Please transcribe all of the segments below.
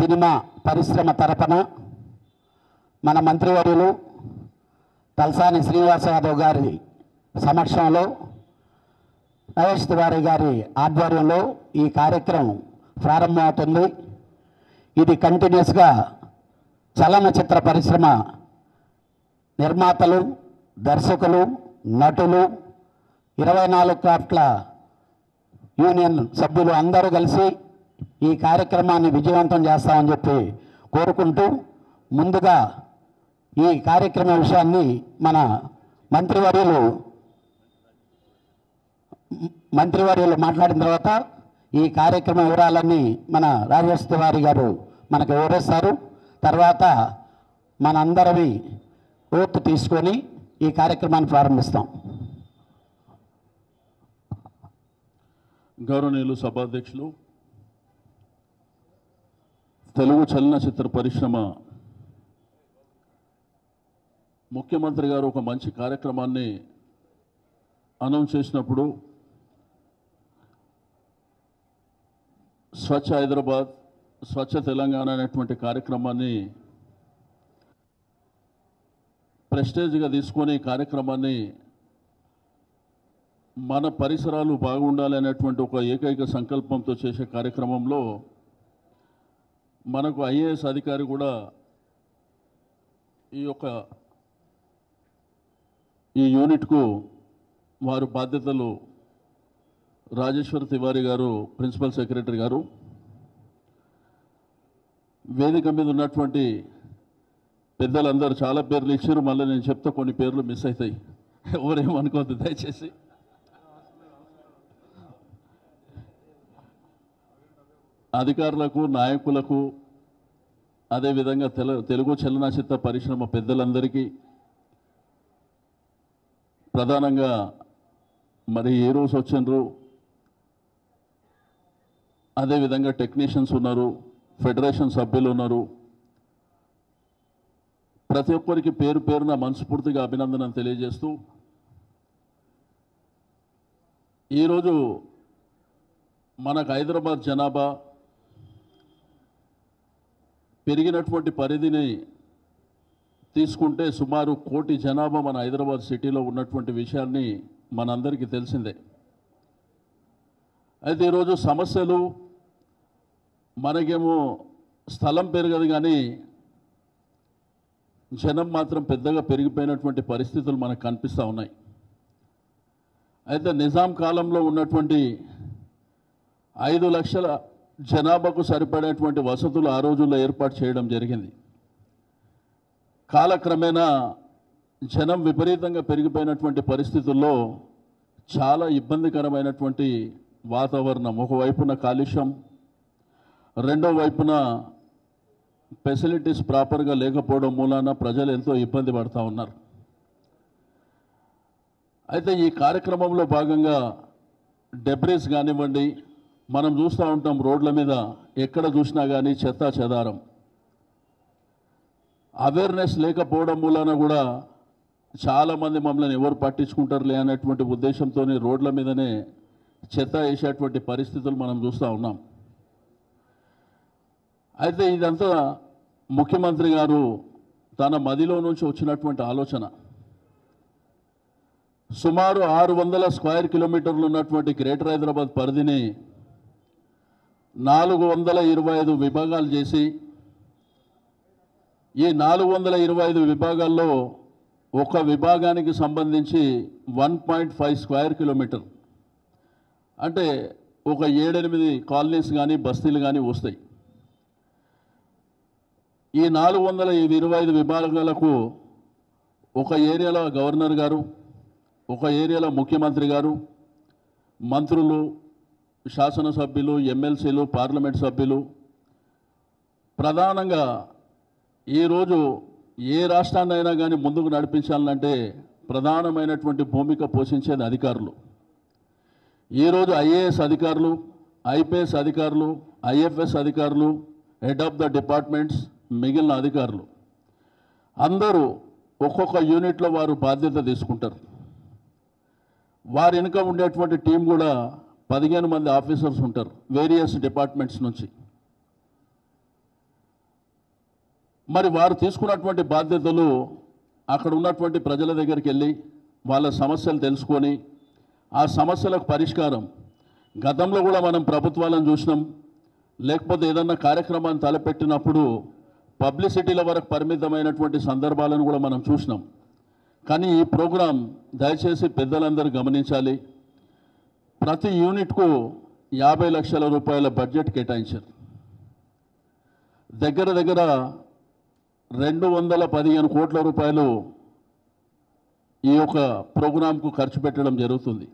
Cinema పరిశ్రమ తరపున మన మంత్రివర్యులు తలసాని శ్రీనివాస్ యాదవ్ గారి సమక్షంలో నరేష్ తివారీ గారి ఆధ్వర్యంలో ఈ కార్యక్రమం ప్రారంభమవుతుంది. ఇది కంటిన్యూస్గా చలనచిత్ర పరిశ్రమ నిర్మాతలు, దర్శకులు, నటులు, 24 క్రాఫ్ట్ల యూనియన్ సభ్యులు అందరూ కలిసి ఈ కార్యక్రమాన్ని విజయవంతం చేస్తామని చెప్పి కోరుకుంటూ, ముందుగా ఈ కార్యక్రమ విషయాన్ని మన మంత్రివర్యులు మాట్లాడిన తర్వాత ఈ కార్యక్రమ వివరాలన్నీ మన రాజేష్ తివారీ గారు మనకు వివరిస్తారు. తర్వాత మనందరివి ఓటు తీసుకొని ఈ కార్యక్రమాన్ని ప్రారంభిస్తాం. గౌరవనీయులు సభాధ్యక్షులు, తెలుగు చలనచిత్ర పరిశ్రమ ముఖ్యమంత్రి గారు ఒక మంచి కార్యక్రమాన్ని అనౌన్స్ చేసినప్పుడు స్వచ్ఛ హైదరాబాద్, స్వచ్ఛ తెలంగాణ అనేటువంటి కార్యక్రమాన్ని ప్రెస్టేజ్గా తీసుకొని కార్యక్రమాన్ని మన పరిసరాలు బాగుండాలి అనేటువంటి ఒక ఏకైక సంకల్పంతో చేసే కార్యక్రమంలో మనకు ఐఏఎస్ అధికారి కూడా ఈ యూనిట్కు వారు బాధ్యతలు రాజేశ్వర్ తివారీ గారు ప్రిన్సిపల్ సెక్రటరీ గారు, వేదిక మీద ఉన్నటువంటి పెద్దలందరూ చాలా పేర్లు ఇచ్చారు. మళ్ళీ నేను చెప్తా కొన్ని పేర్లు మిస్ అవుతాయి, ఎవరేమనుకోవద్దు దయచేసి. అధికారులకు, నాయకులకు, అదేవిధంగా తెలుగు చలనచిత్ర పరిశ్రమ పెద్దలందరికీ, ప్రధానంగా మరి హీరోస్ వచ్చిండ్రు, అదేవిధంగా టెక్నీషియన్స్ ఉన్నారు, ఫెడరేషన్ సభ్యులు ఉన్నారు, ప్రతి ఒక్కరికి పేరు పేరున మనస్ఫూర్తిగా అభినందనలు తెలియజేస్తూ, ఈరోజు మనకు హైదరాబాద్ జనాభా పెరిగినటువంటి పరిధిని తీసుకుంటే సుమారు 1 కోటి జనాభా మన హైదరాబాద్ సిటీలో ఉన్నటువంటి విషయాన్ని మనందరికీ తెలిసిందే. అయితే ఈరోజు సమస్యలు మనకేమో స్థలం పెరగదు కానీ జనం మాత్రం పెద్దగా పెరిగిపోయినటువంటి పరిస్థితులు మనకు కనిపిస్తూ ఉన్నాయి. అయితే నిజాం కాలంలో ఉన్నటువంటి 5 లక్షల జనాభాకు సరిపడేటువంటి వసతులు ఆ రోజుల్లో ఏర్పాటు చేయడం జరిగింది. కాలక్రమేణా జనం విపరీతంగా పెరిగిపోయినటువంటి పరిస్థితుల్లో చాలా ఇబ్బందికరమైనటువంటి వాతావరణం, ఒకవైపున కాలుష్యం, రెండో వైపున ఫెసిలిటీస్ ప్రాపర్గా లేకపోవడం మూలాన ప్రజలు ఎంతో ఇబ్బంది పడుతూ ఉన్నారు. అయితే ఈ కార్యక్రమంలో భాగంగా డెబ్రీస్ కానివ్వండి, మనం చూస్తూ ఉంటాం రోడ్ల మీద ఎక్కడ చూసినా కానీ చెత్తా చెదారం, అవేర్నెస్ లేకపోవడం మూలాన కూడా చాలామంది మమ్మల్ని ఎవరు పట్టించుకుంటారులే అనేటువంటి ఉద్దేశంతో రోడ్ల మీదనే చెత్త వేసేటువంటి పరిస్థితులు మనం చూస్తూ ఉన్నాం. అయితే ఇదంతా ముఖ్యమంత్రి గారు తన మదిలో నుంచి వచ్చినటువంటి ఆలోచన. సుమారు 600 స్క్వేర్ కిలోమీటర్లు ఉన్నటువంటి గ్రేటర్ హైదరాబాద్ పరిధిని 425 విభాగాలు చేసి, ఈ 425 విభాగాల్లో ఒక విభాగానికి సంబంధించి 1.5 స్క్వేర్ కిలోమీటర్ అంటే ఒక 7-8 కాలనీస్ కానీ బస్తీలు కానీ వస్తాయి. ఈ 425 విభాగాలకు ఒక ఏరియాలో గవర్నర్ గారు, ఒక ఏరియాలో ముఖ్యమంత్రి గారు, మంత్రులు, శాసనసభ్యులు, ఎమ్మెల్సీలు, పార్లమెంట్ సభ్యులు, ప్రధానంగా ఈరోజు ఏ రాష్ట్రాన్నైనా కానీ ముందుకు నడిపించాలంటే ప్రధానమైనటువంటి భూమిక పోషించేది అధికారులు. ఈరోజు ఐఏఎస్ అధికారులు, ఐపీఎస్ అధికారులు, ఐఎఫ్ఎస్ అధికారులు, హెడ్ ఆఫ్ ద డిపార్ట్మెంట్స్, మిగిలిన అధికారులు అందరూ ఒక్కొక్క యూనిట్లో వారు బాధ్యత తీసుకుంటారు. వారి వెనుక ఉండేటువంటి టీం కూడా 15 మంది ఆఫీసర్స్ ఉంటారు వేరియస్ డిపార్ట్మెంట్స్ నుంచి. మరి వారు తీసుకున్నటువంటి బాధ్యతలు అక్కడ ఉన్నటువంటి ప్రజల దగ్గరికి వెళ్ళి వాళ్ళ సమస్యలు తెలుసుకొని ఆ సమస్యలకు పరిష్కారం గతంలో కూడా మనం ప్రభుత్వాలను చూసినాం, లేకపోతే ఏదన్నా కార్యక్రమాన్ని తలపెట్టినప్పుడు పబ్లిసిటీల వరకు పరిమితమైనటువంటి సందర్భాలను కూడా మనం చూసినాం. కానీ ఈ ప్రోగ్రాం దయచేసి పెద్దలందరూ గమనించాలి. ప్రతి యూనిట్కు 50 లక్షల రూపాయల బడ్జెట్ కేటాయించారు. దగ్గర దగ్గర 215 కోట్ల రూపాయలు ఈ యొక్క ప్రోగ్రాంకు ఖర్చు పెట్టడం జరుగుతుంది.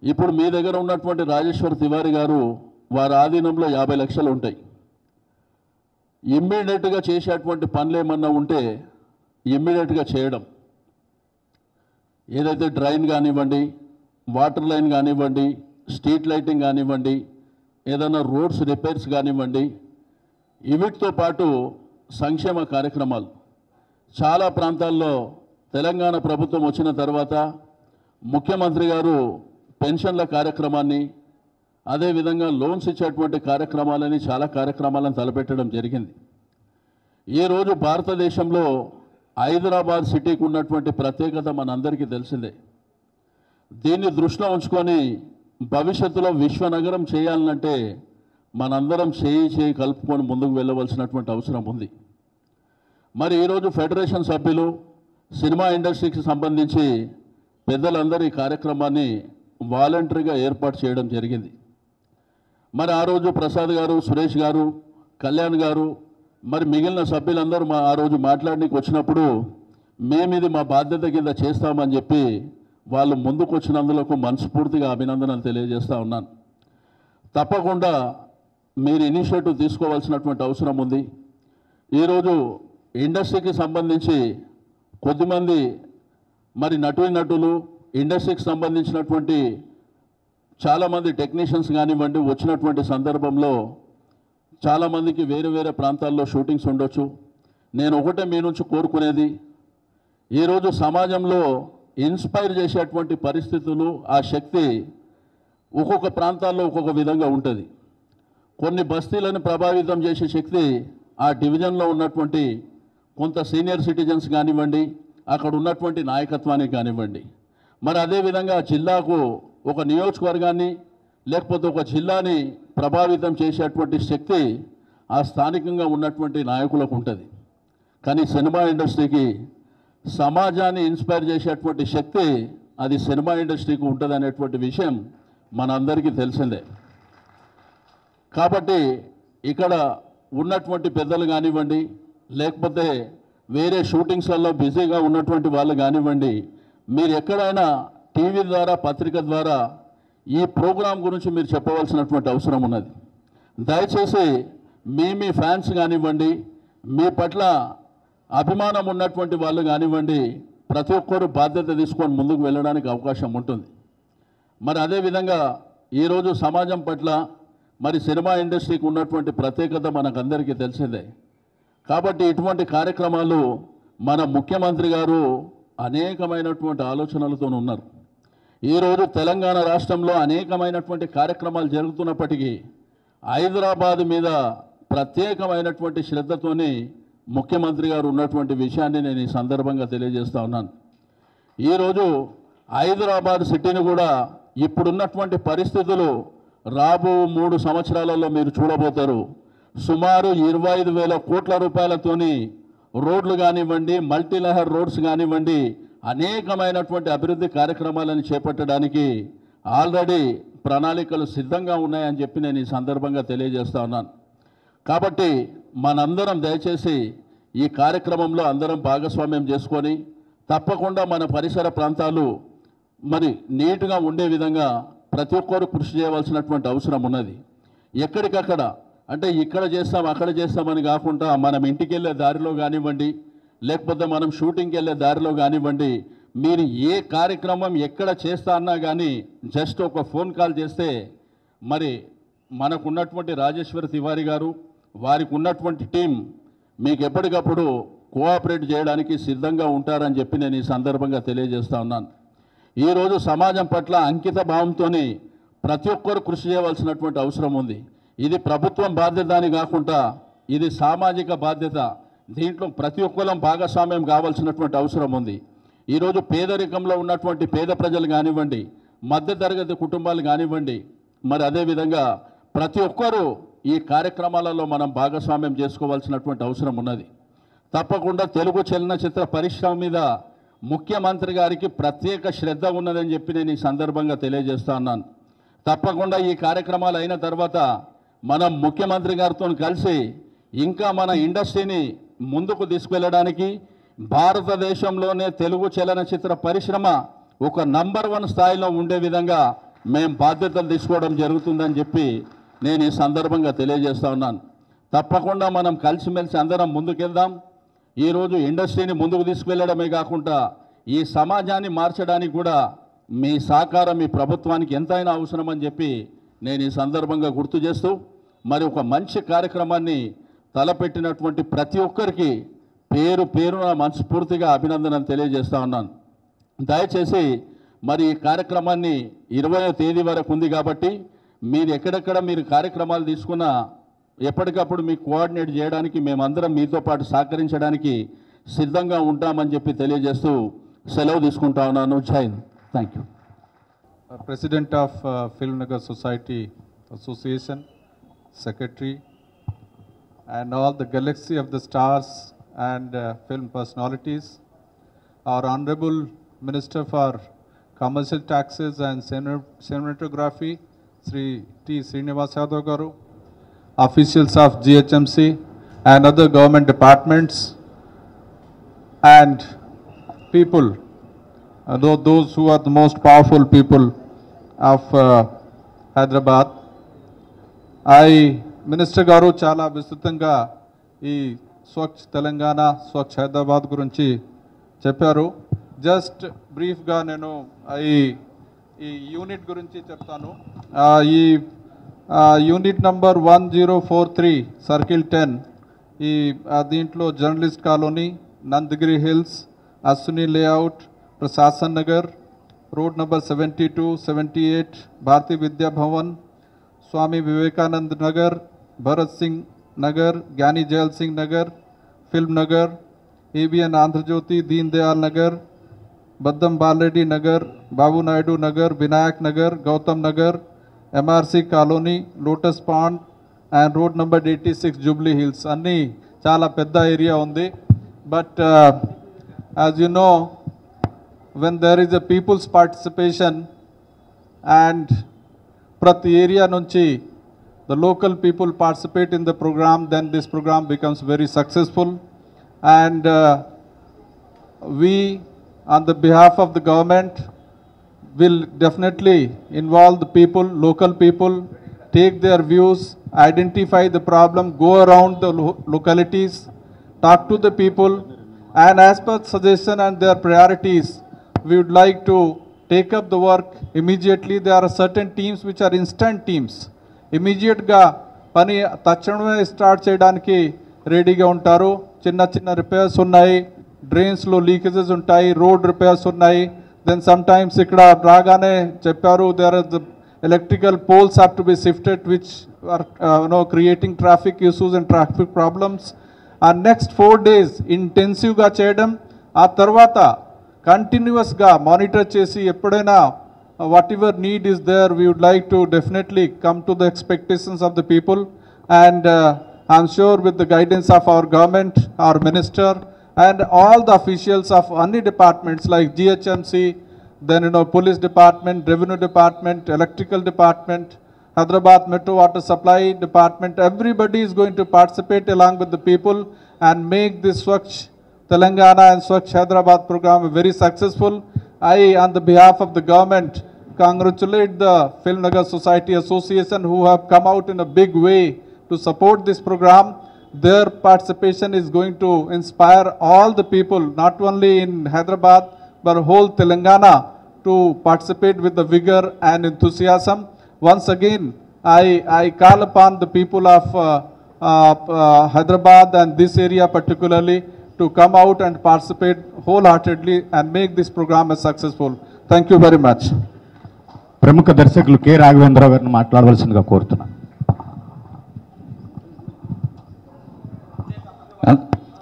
ఇప్పుడు మీ దగ్గర ఉన్నటువంటి రాజేశ్వర్ తివారీ గారు వారి ఆధీనంలో 50 లక్షలు ఉంటాయి. ఇమ్మీడియట్గా చేసేటువంటి పనులు ఏమన్నా ఉంటే ఇమ్మీడియట్గా చేయడం, ఏదైతే డ్రైన్ కానివ్వండి, వాటర్ లైన్ కానివ్వండి, స్ట్రీట్ లైటింగ్ కానివ్వండి, ఏదైనా రోడ్స్ రిపేర్స్ కానివ్వండి, వీటితో పాటు సంక్షేమ కార్యక్రమాలు చాలా ప్రాంతాల్లో తెలంగాణ ప్రభుత్వం వచ్చిన తర్వాత ముఖ్యమంత్రి గారు పెన్షన్ల కార్యక్రమాన్ని, అదేవిధంగా లోన్స్ ఇచ్చేటువంటి కార్యక్రమాలని చాలా కార్యక్రమాలను తలపెట్టడం జరిగింది. ఈరోజు భారతదేశంలో హైదరాబాద్ సిటీకి ఉన్నటువంటి ప్రత్యేకత మనందరికీ తెలిసిందే. దీన్ని దృష్టిలో ఉంచుకొని భవిష్యత్తులో విశ్వనగరం చేయాలంటే మనందరం చేయి కలుపుకొని ముందుకు వెళ్ళవలసినటువంటి అవసరం ఉంది. మరి ఈరోజు ఫెడరేషన్ సభ్యులు, సినిమా ఇండస్ట్రీకి సంబంధించి పెద్దలందరూ ఈ కార్యక్రమాన్ని వాలంటరీగా ఏర్పాటు చేయడం జరిగింది. మరి ఆ రోజు ప్రసాద్ గారు, సురేష్ గారు, కళ్యాణ్ గారు, మరి మిగిలిన సభ్యులందరూ ఆ రోజు మాట్లాడడానికి వచ్చినప్పుడు మేము ఇది మా బాధ్యత కింద చేస్తామని చెప్పి వాళ్ళు ముందుకు వచ్చినందులకు మనస్ఫూర్తిగా అభినందనలు తెలియజేస్తూ ఉన్నాను. తప్పకుండా మీరు ఇనిషియేటివ్ తీసుకోవాల్సినటువంటి అవసరం ఉంది. ఈరోజు ఇండస్ట్రీకి సంబంధించి కొద్దిమంది మరి నటులు ఇండస్ట్రీకి సంబంధించినటువంటి చాలామంది టెక్నీషియన్స్ కానివ్వండి వచ్చినటువంటి సందర్భంలో చాలామందికి వేరే వేరే ప్రాంతాల్లో షూటింగ్స్ ఉండొచ్చు. నేను ఒకటే మీ నుంచి కోరుకునేది, ఈరోజు సమాజంలో ఇన్స్పైర్ చేసేటువంటి పరిస్థితులు, ఆ శక్తి ఒక్కొక్క ప్రాంతాల్లో ఒక్కొక్క విధంగా ఉంటుంది. కొన్ని బస్తీలను ప్రభావితం చేసే శక్తి ఆ డివిజన్లో ఉన్నటువంటి కొంత సీనియర్ సిటిజన్స్ కానివ్వండి, అక్కడ ఉన్నటువంటి నాయకత్వానికి కానివ్వండి. మరి అదేవిధంగా జిల్లాకు, ఒక నియోజకవర్గాన్ని లేకపోతే ఒక జిల్లాని ప్రభావితం చేసేటువంటి శక్తి ఆ స్థానికంగా ఉన్నటువంటి నాయకులకు ఉంటుంది. కానీ సినిమా ఇండస్ట్రీకి సమాజాన్ని ఇన్స్పైర్ చేసేటువంటి శక్తి అది సినిమా ఇండస్ట్రీకి ఉంటుంది అనేటువంటి విషయం మనందరికీ తెలిసిందే. కాబట్టి ఇక్కడ ఉన్నటువంటి పెద్దలు కానివ్వండి, లేకపోతే వేరే షూటింగ్స్లలో బిజీగా ఉన్నటువంటి వాళ్ళు కానివ్వండి, మీరు ఎక్కడైనా టీవీ ద్వారా, పత్రిక ద్వారా ఈ ప్రోగ్రాం గురించి మీరు చెప్పవలసినటువంటి అవసరం ఉన్నది. దయచేసి మీ ఫ్యాన్స్ కానివ్వండి, మీ పట్ల అభిమానం ఉన్నటువంటి వాళ్ళు కానివ్వండి, ప్రతి ఒక్కరు బాధ్యత తీసుకొని ముందుకు వెళ్ళడానికి అవకాశం ఉంటుంది. మరి అదేవిధంగా ఈరోజు సమాజం పట్ల మరి సినిమా ఇండస్ట్రీకి ఉన్నటువంటి ప్రత్యేకత మనకందరికీ తెలిసిందే. కాబట్టి ఇటువంటి కార్యక్రమాలు మన ముఖ్యమంత్రి గారు అనేకమైనటువంటి ఆలోచనలతో ఉన్నారు. ఈరోజు తెలంగాణ రాష్ట్రంలో అనేకమైనటువంటి కార్యక్రమాలు జరుగుతున్నప్పటికీ హైదరాబాద్ మీద ప్రత్యేకమైనటువంటి శ్రద్ధతోని ముఖ్యమంత్రి గారు ఉన్నటువంటి విషయాన్ని నేను ఈ సందర్భంగా తెలియజేస్తూ ఉన్నాను. ఈరోజు హైదరాబాద్ సిటీని కూడా ఇప్పుడున్నటువంటి పరిస్థితులు రాబో 3 సంవత్సరాలలో మీరు చూడబోతారు. సుమారు 25,000 కోట్ల రూపాయలతోని రోడ్లు కానివ్వండి, మల్టీలెవెల్ రోడ్స్ కానివ్వండి, అనేకమైనటువంటి అభివృద్ధి కార్యక్రమాలను చేపట్టడానికి ఆల్రెడీ ప్రణాళికలు సిద్ధంగా ఉన్నాయని చెప్పి నేను ఈ సందర్భంగా తెలియజేస్తూ ఉన్నాను. కాబట్టి మనందరం దయచేసి ఈ కార్యక్రమంలో అందరం భాగస్వామ్యం చేసుకొని తప్పకుండా మన పరిసర ప్రాంతాలు మరి నీట్గా ఉండే విధంగా ప్రతి ఒక్కరు కృషి చేయవలసినటువంటి అవసరం ఉన్నది. ఎక్కడికక్కడ అంటే ఇక్కడ చేస్తాం అక్కడ చేస్తామని కాకుండా మనం ఇంటికి వెళ్ళే దారిలో కానివ్వండి, లేకపోతే మనం షూటింగ్కి వెళ్ళే దారిలో కానివ్వండి, మీరు ఏ కార్యక్రమం ఎక్కడ చేస్తా అన్నా కానీ జస్ట్ ఒక ఫోన్ కాల్ చేస్తే మరి మనకున్నటువంటి రాజేశ్వర్ తివారీ గారు, వారికి ఉన్నటువంటి టీం మీకు ఎప్పటికప్పుడు కోఆపరేట్ చేయడానికి సిద్ధంగా ఉంటారని చెప్పి నేను ఈ సందర్భంగా తెలియజేస్తూ ఉన్నాను. ఈరోజు సమాజం పట్ల అంకిత భావంతో ప్రతి ఒక్కరు కృషి చేయవలసినటువంటి అవసరం ఉంది. ఇది ప్రభుత్వం బాధ్యత అని కాకుండా ఇది సామాజిక బాధ్యత. దీంట్లో ప్రతి ఒక్కరం భాగస్వామ్యం కావాల్సినటువంటి అవసరం ఉంది. ఈరోజు పేదరికంలో ఉన్నటువంటి పేద ప్రజలు కానివ్వండి, మధ్యతరగతి కుటుంబాలు కానివ్వండి, మరి అదేవిధంగా ప్రతి ఒక్కరూ ఈ కార్యక్రమాలలో మనం భాగస్వామ్యం చేసుకోవాల్సినటువంటి అవసరం ఉన్నది. తప్పకుండా తెలుగు చలనచిత్ర పరిశ్రమ మీద ముఖ్యమంత్రి గారికి ప్రత్యేక శ్రద్ధ ఉన్నదని చెప్పి నేను ఈ సందర్భంగా తెలియజేస్తా ఉన్నాను. తప్పకుండా ఈ కార్యక్రమాలు అయిన తర్వాత మనం ముఖ్యమంత్రి గారితో కలిసి ఇంకా మన ఇండస్ట్రీని ముందుకు తీసుకెళ్ళడానికి భారతదేశంలోనే తెలుగు చలనచిత్ర పరిశ్రమ ఒక నంబర్ 1 స్థాయిలో ఉండే విధంగా మేము బాధ్యతలు తీసుకోవడం జరుగుతుందని చెప్పి నేను ఈ సందర్భంగా తెలియజేస్తా ఉన్నాను. తప్పకుండా మనం కలిసిమెలిసి అందరం ముందుకెళ్దాం. ఈరోజు ఇండస్ట్రీని ముందుకు తీసుకువెళ్ళడమే కాకుండా ఈ సమాజాన్ని మార్చడానికి కూడా మీ సహకారం మీ ప్రభుత్వానికి ఎంతైనా అవసరమని చెప్పి నేను ఈ సందర్భంగా గుర్తు చేస్తూ, మరి ఒక మంచి కార్యక్రమాన్ని తలపెట్టినటువంటి ప్రతి ఒక్కరికి పేరు పేరున మనస్ఫూర్తిగా అభినందనలు తెలియజేస్తా ఉన్నాను. దయచేసి మరి ఈ కార్యక్రమాన్ని 20వ తేదీ వరకు ఉంది కాబట్టి మీరు ఎక్కడెక్కడ మీరు కార్యక్రమాలు తీసుకున్నా ఎప్పటికప్పుడు మీకు కోఆర్డినేట్ చేయడానికి మేమందరం మీతో పాటు సహకరించడానికి సిద్ధంగా ఉంటామని చెప్పి తెలియజేస్తూ సెలవు తీసుకుంటా ఉన్నాను. జై Hind. Thank you. President of Film Nagar Society Association, Secretary, and all the galaxy of the stars and film personalities, our Honorable Minister for Commercial Taxes and Cinematography, Sri T. Srinivas Yadav Garu, officials of GHMC and other government departments, and people, those who are the most powerful people of Hyderabad. Minister Garu చాలా విస్తృతంగా ఈ స్వచ్ఛ తెలంగాణ స్వచ్ఛ హైదరాబాద్ గురించి చెప్పారు. Just బ్రీఫ్గా నేను ఈ unit గురించి చెప్తాను. ఈ యూనిట్ నంబర్ 1043 సర్కిల్ 10 ఈ దీంట్లో journalist colony, Nandagiri hills, Ashwini layout, Prashasan Nagar, road number 72, 78, Bharati Vidya Bhavan, Swami Vivekanand Nagar, Bharat Singh Nagar, Gyani Zail Singh Nagar, film Nagar, ABN Andhrajyothi, Deen Dayal Nagar, Baddam Balreddy Nagar, Babu Naidu Nagar, Vinayak Nagar, Gautam Nagar, MRC colony, lotus pond and road number 86 Jubilee hills. అన్నీ చాలా పెద్ద ఏరియా ఉంది. But as you know, when there is a people's participation and prati area nunchi the local people participate in the program, then this program becomes very successful. And we on the behalf of the government will definitely involve the people, local people, take their views, identify the problem, go around the localities, talk to the people, and as per suggestion and their priorities, we would like to take up the work immediately. There are certain teams which are instant teams. Immediate ga pani tachaname start cheyadaniki ready ga untaru. Chinna chinna repairs unnayi, drains lo leakages untayi, road repairs unnayi. Then sometimes ikkada raagane chepparu there are the electrical poles have to be shifted, which are creating traffic issues and traffic problems. And next 4 days intensive ga cheyadam, aa tarvata continuous ga monitor chesi eppudaina whatever need is there, we would like to definitely come to the expectations of the people. And I'm sure with the guidance of our government, our minister, and all the officials of any departments like GHMC, then police department, revenue department, electrical department, Hyderabad Metro Water Supply Department, everybody is going to participate along with the people and make this Swachh Telangana and Swachh Hyderabad program very successful. I, on the behalf of the government, congratulate the Film Nagar Society Association who have come out in a big way to support this program. Their participation is going to inspire all the people, not only in Hyderabad, but whole Telangana, to participate with the vigor and enthusiasm. Once again, I call upon the people of Hyderabad and this area particularly to come out and participate wholeheartedly and make this program as successful. Thank you very much. ప్రముఖ దర్శకులు K Raghavendra Rao గారిని మాట్లాడవలసిందిగా కోరుతున్నాను.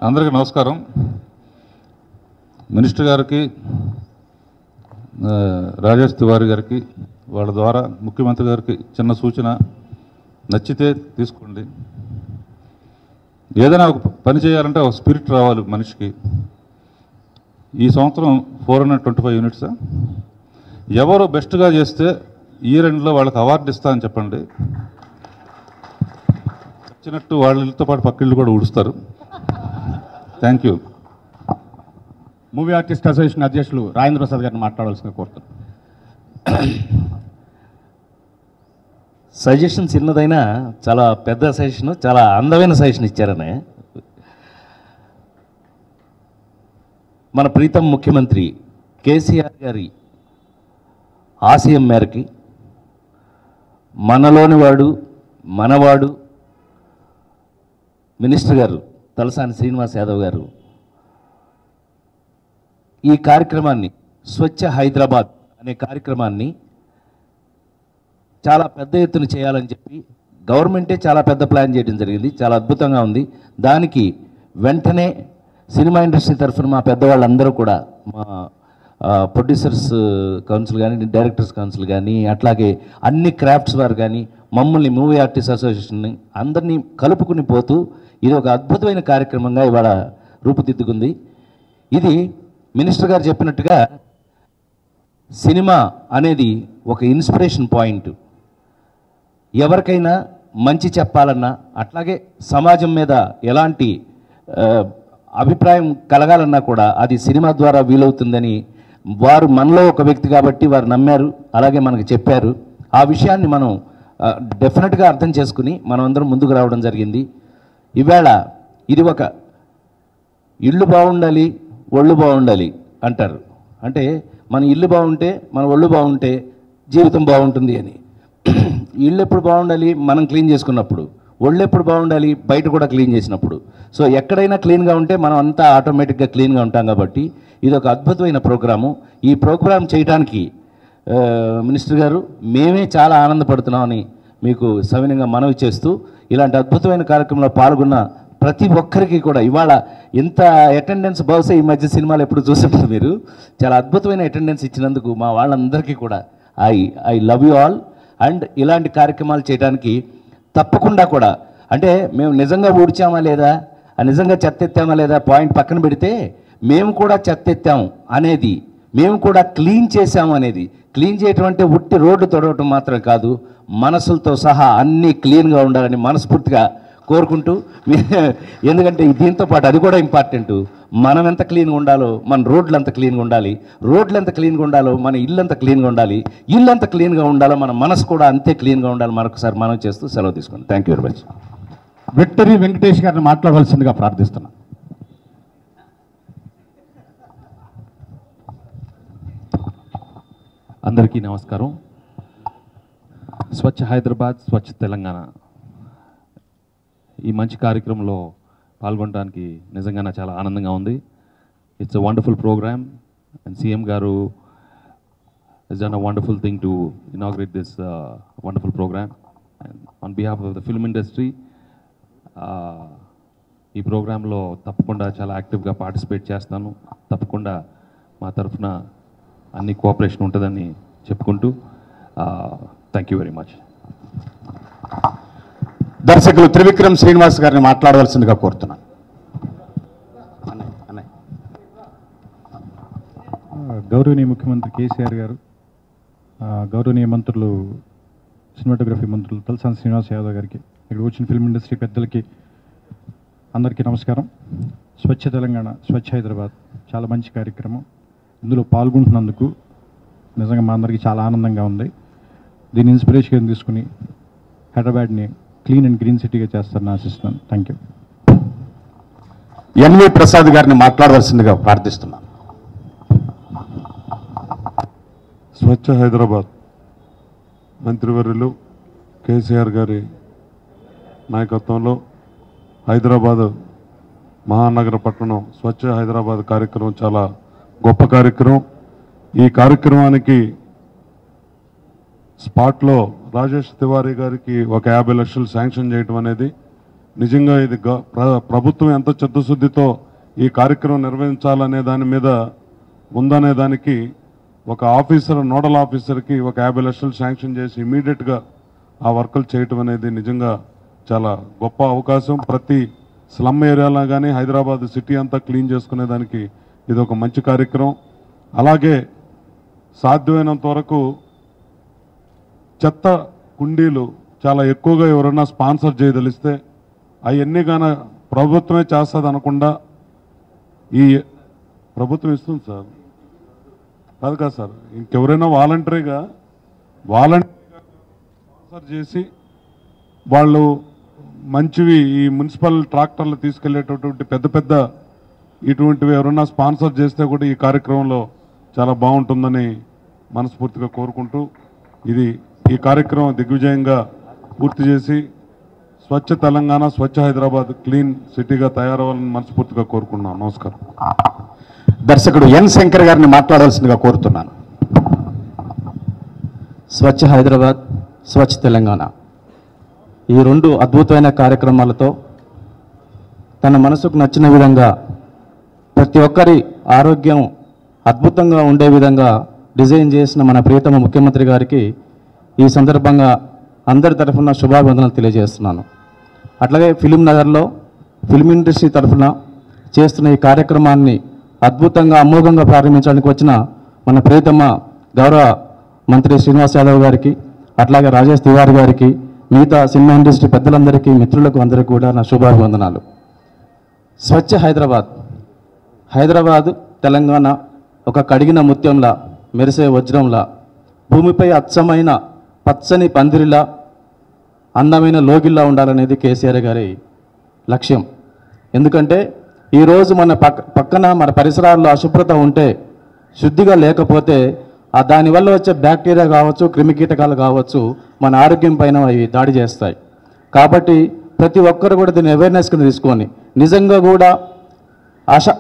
అందరికీ నమస్కారం. Minister గారికి, రాజేష్ తివారీ గారికి, వాళ్ళ ద్వారా ముఖ్యమంత్రి గారికి చిన్న సూచన, నచ్చితే తీసుకోండి. ఏదైనా ఒక పని చేయాలంటే ఒక స్పిరిట్ రావాలి మనిషికి. ఈ సంవత్సరం 425 యూనిట్స్. ఎవరు బెస్ట్గా చేస్తే ఈ రెండులో వాళ్ళకి అవార్డు ఇస్తా అని చెప్పండి. వచ్చినట్టు వాళ్ళతో పాటు పక్కిళ్ళు కూడా ఊడుస్తారు. Thank you. Movie artist association అధ్యక్షులు రాజేంద్ర ప్రసాద్ గారిని మాట్లాడాల్సిందిగా కోరుతున్నాను. సజెషన్ చిన్నదైనా చాలా పెద్ద సజెషన్, చాలా అందమైన సజెషన్ ఇచ్చారనే. మన ప్రీతం ముఖ్యమంత్రి కేసీఆర్ గారి ఆశయం మేరకి మనలోని వాడు, మనవాడు మినిస్టర్ గారు తలసాని శ్రీనివాస్ యాదవ్ గారు ఈ కార్యక్రమాన్ని, స్వచ్ఛ హైదరాబాద్ అనే కార్యక్రమాన్ని చాలా పెద్ద ఎత్తున చేయాలని చెప్పి గవర్నమెంటే చాలా పెద్ద ప్లాన్ చేయడం జరిగింది. చాలా అద్భుతంగా ఉంది. దానికి వెంటనే సినిమా ఇండస్ట్రీ తరఫున మా పెద్దవాళ్ళందరూ కూడా, మా ప్రొడ్యూసర్స్ కౌన్సిల్ కానీ, డైరెక్టర్స్ కౌన్సిల్ కానీ, అట్లాగే అన్ని క్రాఫ్ట్స్ వారు కానీ, మమ్మల్ని మూవీ ఆర్టిస్ట్ అసోసియేషన్ని అందరినీ కలుపుకుని పోతూ ఇది ఒక అద్భుతమైన కార్యక్రమంగా ఇవాళ రూపుదిద్దుకుంది. ఇది మినిస్టర్ గారు చెప్పినట్టుగా సినిమా అనేది ఒక ఇన్స్పిరేషన్ పాయింట్. ఎవరికైనా మంచి చెప్పాలన్నా, అట్లాగే సమాజం మీద ఎలాంటి అభిప్రాయం కలగాలన్నా కూడా అది సినిమా ద్వారా వీలవుతుందని వారు మనలో ఒక వ్యక్తి కాబట్టి వారు నమ్మారు, అలాగే మనకు చెప్పారు. ఆ విషయాన్ని మనం డెఫినెట్గా అర్థం చేసుకుని మనం అందరం ముందుకు రావడం జరిగింది. ఈవేళ ఇది ఒక ఇల్లు బాగుండాలి, ఒళ్ళు బాగుండాలి అంటారు. అంటే మన ఇల్లు బాగుంటే, మన ఒళ్ళు బాగుంటే జీవితం బాగుంటుంది అని. ఇల్లు ఎప్పుడు బాగుండాలి? మనం క్లీన్ చేసుకున్నప్పుడు. ఒళ్ళు ఎప్పుడు బాగుండాలి? బయట కూడా క్లీన్ చేసినప్పుడు. సో ఎక్కడైనా క్లీన్గా ఉంటే మనం అంతా ఆటోమేటిక్గా క్లీన్గా ఉంటాం. కాబట్టి ఇది ఒక అద్భుతమైన ప్రోగ్రాము. ఈ ప్రోగ్రాం చేయడానికి మినిస్టర్ గారు మేమే చాలా ఆనందపడుతున్నామని మీకు సవినయంగా మనవి చేస్తూ, ఇలాంటి అద్భుతమైన కార్యక్రమంలో పాల్గొన్న ప్రతి ఒక్కరికి కూడా ఇవాళ ఇంత అటెండెన్స్ బహుశా ఈ మధ్య సినిమాలు ఎప్పుడు చూసినప్పుడు మీరు చాలా అద్భుతమైన అటెండెన్స్ ఇచ్చినందుకు మా వాళ్ళందరికీ కూడా I love you all. And ఇలాంటి కార్యక్రమాలు చేయడానికి తప్పకుండా కూడా, అంటే మేము నిజంగా ఊడ్చామా లేదా, నిజంగా చెత్త ఎత్తామా లేదా పాయింట్ పక్కన పెడితే, మేము కూడా చెత్త ఎత్తాము అనేది, మేము కూడా క్లీన్ చేసాము అనేది, క్లీన్ చేయటం అంటే ఉట్టి రోడ్డు తొడవటం మాత్రం కాదు, మనసులతో సహా అన్నీ క్లీన్గా ఉండాలని మనస్ఫూర్తిగా కోరుకుంటూ, ఎందుకంటే దీంతో పాటు అది కూడా ఇంపార్టెంట్. మనం ఎంత క్లీన్గా ఉండాలో మన రోడ్లు అంత క్లీన్గా ఉండాలి, రోడ్లు ఎంత క్లీన్గా ఉండాలో మన ఇల్లు అంత క్లీన్గా ఉండాలి, ఇల్లు ఎంత క్లీన్గా ఉండాలో మన మనసు కూడా అంతే క్లీన్గా ఉండాలి. మరొకసారి మనం చేస్తూ సెలవు తీసుకోండి. Thank you very much. Victory Venkatesh గారిని మాట్లాడవలసిందిగా ప్రార్థిస్తున్నాను. అందరికీ నమస్కారం. స్వచ్ఛ హైదరాబాద్, స్వచ్ఛ తెలంగాణ ఈ మంచి కార్యక్రమంలో పాల్గొనడానికి నిజంగా నాకు చాలా ఆనందంగా ఉంది. It's a wonderful program and CM గారు has done a wonderful thing to inaugurate this wonderful program. And on behalf of the film industry, ఈ ప్రోగ్రాంలో తప్పకుండా చాలా యాక్టివ్గా పార్టిసిపేట్ చేస్తాను. తప్పకుండా మా తరఫున అన్ని కోఆపరేషన్ ఉంటుందని చెప్పుకుంటూ థ్యాంక్ యూ వెరీ మచ్. దర్శకులు త్రివిక్రమ్ శ్రీనివాస్ గారిని మాట్లాడవలసిందిగా కోరుతున్నాను. గౌరవనీయ ముఖ్యమంత్రి కేసీఆర్ గారు, గౌరవనీయ మంత్రులు, సినిమాటోగ్రఫీ మంత్రులు తలసాని శ్రీనివాస్ యాదవ్ గారికి, ఇక్కడ వచ్చిన ఫిల్మ్ ఇండస్ట్రీ పెద్దలకి అందరికీ నమస్కారం. స్వచ్ఛ తెలంగాణ, స్వచ్ఛ హైదరాబాద్ చాలా మంచి కార్యక్రమం. ఇందులో పాల్గొంటున్నందుకు నిజంగా మా అందరికీ చాలా ఆనందంగా ఉంది. దీన్ని ఇన్స్పిరేషన్ తీసుకుని హైదరాబాద్ని క్లీన్ అండ్ గ్రీన్ సిటీగా చేస్తారని ఆశిస్తున్నాను. Thank you. ఎన్వి ప్రసాద్ గారిని మాట్లాడవలసిందిగా ప్రార్థిస్తున్నాను. స్వచ్ఛ హైదరాబాద్ మంత్రివర్యులు కేసీఆర్ గారి నాయకత్వంలో హైదరాబాద్ మహానగర పట్టణం స్వచ్ఛ హైదరాబాద్ కార్యక్రమం చాలా గొప్ప కార్యక్రమం. ఈ కార్యక్రమానికి స్పాట్లో రాజేష్ తివారీ గారికి ఒక 50 లక్షలు శాంక్షన్ చేయడం అనేది నిజంగా ఇది ప్రభుత్వం ఎంత చిత్తశుద్ధితో ఈ కార్యక్రమం నిర్వహించాలనే దాని మీద ఉందనే దానికి ఒక ఆఫీసర్, నోడల్ ఆఫీసర్కి ఒక 50 లక్షలు శాంక్షన్ చేసి ఇమీడియట్గా ఆ వర్కులు చేయటం అనేది నిజంగా చాలా గొప్ప అవకాశం. ప్రతి స్లమ్ ఏరియాలో కానీ హైదరాబాద్ సిటీ అంతా క్లీన్ చేసుకునేదానికి ఇది ఒక మంచి కార్యక్రమం. అలాగే సాధ్యమైనంత వరకు చెత్త కుండీలు చాలా ఎక్కువగా ఎవరైనా స్పాన్సర్ చేయదలిస్తే అవన్నీ కానీ ప్రభుత్వమే చేస్తుంది అనకుండా ఈ ప్రభుత్వం ఇస్తుంది సార్. కాదు సార్, ఇంకెవరైనా వాలంటరీగా స్పాన్సర్ చేసి వాళ్ళు మంచివి ఈ మున్సిపల్ ట్రాక్టర్లు తీసుకెళ్లేటటువంటి పెద్ద ఇటువంటివి ఎవరైనా స్పాన్సర్ చేస్తే కూడా ఈ కార్యక్రమంలో చాలా బాగుంటుందని మనస్ఫూర్తిగా కోరుకుంటూ ఈ కార్యక్రమం దిగ్విజయంగా పూర్తి చేసి స్వచ్ఛ తెలంగాణ, స్వచ్ఛ హైదరాబాద్ క్లీన్ సిటీగా తయారవ్వాలని మనస్ఫూర్తిగా కోరుకున్నాను. నమస్కారం. దర్శకుడు ఎన్ శంకర్ గారిని మాట్లాడాల్సిందిగా కోరుతున్నాను. స్వచ్ఛ హైదరాబాద్, స్వచ్ఛ తెలంగాణ ఈ 2 అద్భుతమైన కార్యక్రమాలతో తన మనసుకు నచ్చిన విధంగా ప్రతి ఒక్కరి ఆరోగ్యం అద్భుతంగా ఉండే విధంగా డిజైన్ చేసిన మన ప్రియతమ ముఖ్యమంత్రి గారికి ఈ సందర్భంగా అందరి తరఫున శుభాభివందనలు తెలియజేస్తున్నాను. అట్లాగే ఫిలిం నగర్లో ఫిల్మ్ ఇండస్ట్రీ తరఫున చేస్తున్న ఈ కార్యక్రమాన్ని అద్భుతంగా అమోఘంగా ప్రారంభించడానికి వచ్చిన మన ప్రియతమ గౌరవ మంత్రి శ్రీనివాస్ యాదవ్ గారికి, అట్లాగే రాజేష్ తివారీ గారికి, మిగతా సినిమా ఇండస్ట్రీ పెద్దలందరికీ, మిత్రులకు అందరికీ కూడా నా శుభాభివందనాలు. స్వచ్ఛ హైదరాబాద్ తెలంగాణ ఒక కడిగిన ముత్యంలా, మెరిసే వజ్రంలా, భూమిపై అచ్చమైన పచ్చని పందిరిలా, అందమైన లోగిల్లా ఉండాలనేది కేసీఆర్ గారి లక్ష్యం. ఎందుకంటే ఈరోజు మన పక్కన మన పరిసరాల్లో అశుభ్రత ఉంటే, శుద్ధిగా లేకపోతే దానివల్ల వచ్చే బ్యాక్టీరియా కావచ్చు, క్రిమికీటకాలు కావచ్చు, మన ఆరోగ్యం పైన అవి దాడి చేస్తాయి. కాబట్టి ప్రతి ఒక్కరు కూడా దీన్ని అవేర్నెస్ కింద తీసుకొని నిజంగా కూడా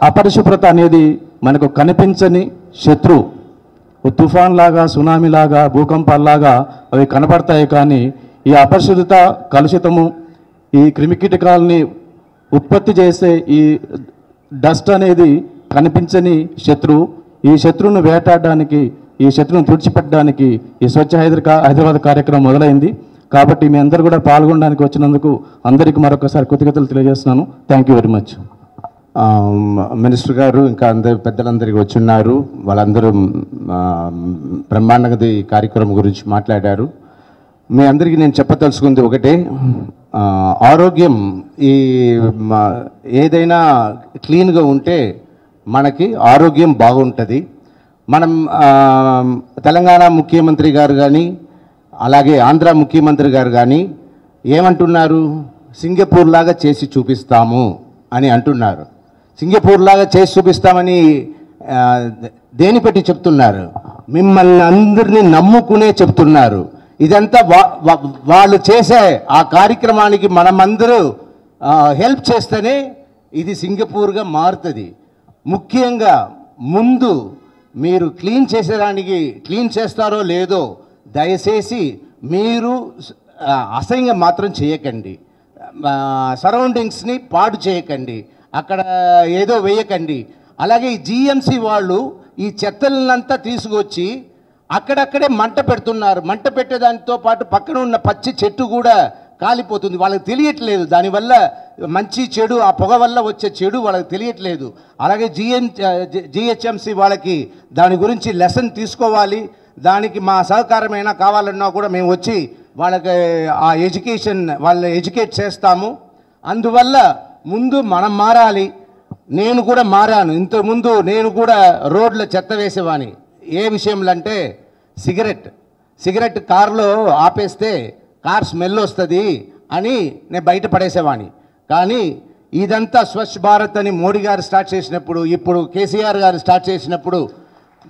అపరిశుభ్రత అనేది మనకు కనిపించని శత్రువు. తుఫాన్ లాగా, సునామీ లాగా, భూకంపాల్లాగా అవి కనపడతాయి. కానీ ఈ అపరిశుభ్రత, కలుషితము, ఈ క్రిమికీటకాలని ఉత్పత్తి చేసే ఈ డస్ట్ అనేది కనిపించని శత్రువు. ఈ శత్రువును వేటాడడానికి, ఈ శత్రువును తుడిచిపెట్టడానికి ఈ స్వచ్ఛ హైదరాబాద్ కార్యక్రమం మొదలైంది. కాబట్టి మీ అందరూ కూడా పాల్గొనడానికి వచ్చినందుకు అందరికీ మరొకసారి కృతజ్ఞతలు తెలియజేస్తున్నాను. Thank you very much. Minister గారు ఇంకా అందరు పెద్దలందరికీ వచ్చున్నారు. వాళ్ళందరూ బ్రహ్మాండంగా ఈ కార్యక్రమం గురించి మాట్లాడారు. మీ అందరికీ నేను చెప్పదలుచుకుంది ఒకటే, ఆరోగ్యం ఏదైనా క్లీన్గా ఉంటే మనకి ఆరోగ్యం బాగుంటుంది. మనం తెలంగాణ ముఖ్యమంత్రి గారు కానీ అలాగే ఆంధ్ర ముఖ్యమంత్రి గారు కానీ ఏమంటున్నారు, సింగపూర్ లాగా చేసి చూపిస్తాము అని అంటున్నారు. సింగపూర్ లాగా చేసి చూపిస్తామని దేని పెట్టి చెప్తున్నారు? మిమ్మల్ని అందరినీ నమ్ముకునే చెప్తున్నారు. ఇదంతా వాళ్ళు చేసే ఆ కార్యక్రమానికి మనమందరూ హెల్ప్ చేస్తేనే ఇది సింగపూర్గా మారుతుంది. ముఖ్యంగా ముందు మీరు క్లీన్ చేసేదానికి క్లీన్ చేస్తారో లేదో దయచేసి మీరు అసహ్యంగా మాత్రం చేయకండి. సరౌండింగ్స్ని పాడు చేయకండి, అక్కడ ఏదో వేయకండి. అలాగే ఈ జీఎంసీ వాళ్ళు ఈ చెత్తలంతా తీసుకొచ్చి అక్కడక్కడే మంట పెడుతున్నారు. మంట పెట్టేదానితో పాటు పక్కన ఉన్న పచ్చి చెట్టు కూడా కాలిపోతుంది. వాళ్ళకి తెలియట్లేదు, దానివల్ల మంచి చెడు, ఆ పొగ వల్ల వచ్చే చెడు వాళ్ళకి తెలియట్లేదు. అలాగే జిహెచ్ఎంసీ వాళ్ళకి దాని గురించి లెసన్ తీసుకోవాలి. దానికి మా సహకారమైనా కావాలన్నా కూడా మేము వచ్చి వాళ్ళకి ఆ వాళ్ళు ఎడ్యుకేట్ చేస్తాము. అందువల్ల ముందు మనం మారాలి. నేను కూడా మారాను. ఇంతకుముందు నేను కూడా రోడ్ల చెత్త వేసేవాని. ఏ విషయంలో అంటే సిగరెట్ కారులో ఆపేస్తే కార్ స్మెల్ వస్తుంది అని నేను బయట పడేసేవాని. కానీ ఇదంతా స్వచ్ఛ భారత్ అని మోడీ గారు స్టార్ట్ చేసినప్పుడు, ఇప్పుడు కేసీఆర్ గారు స్టార్ట్ చేసినప్పుడు,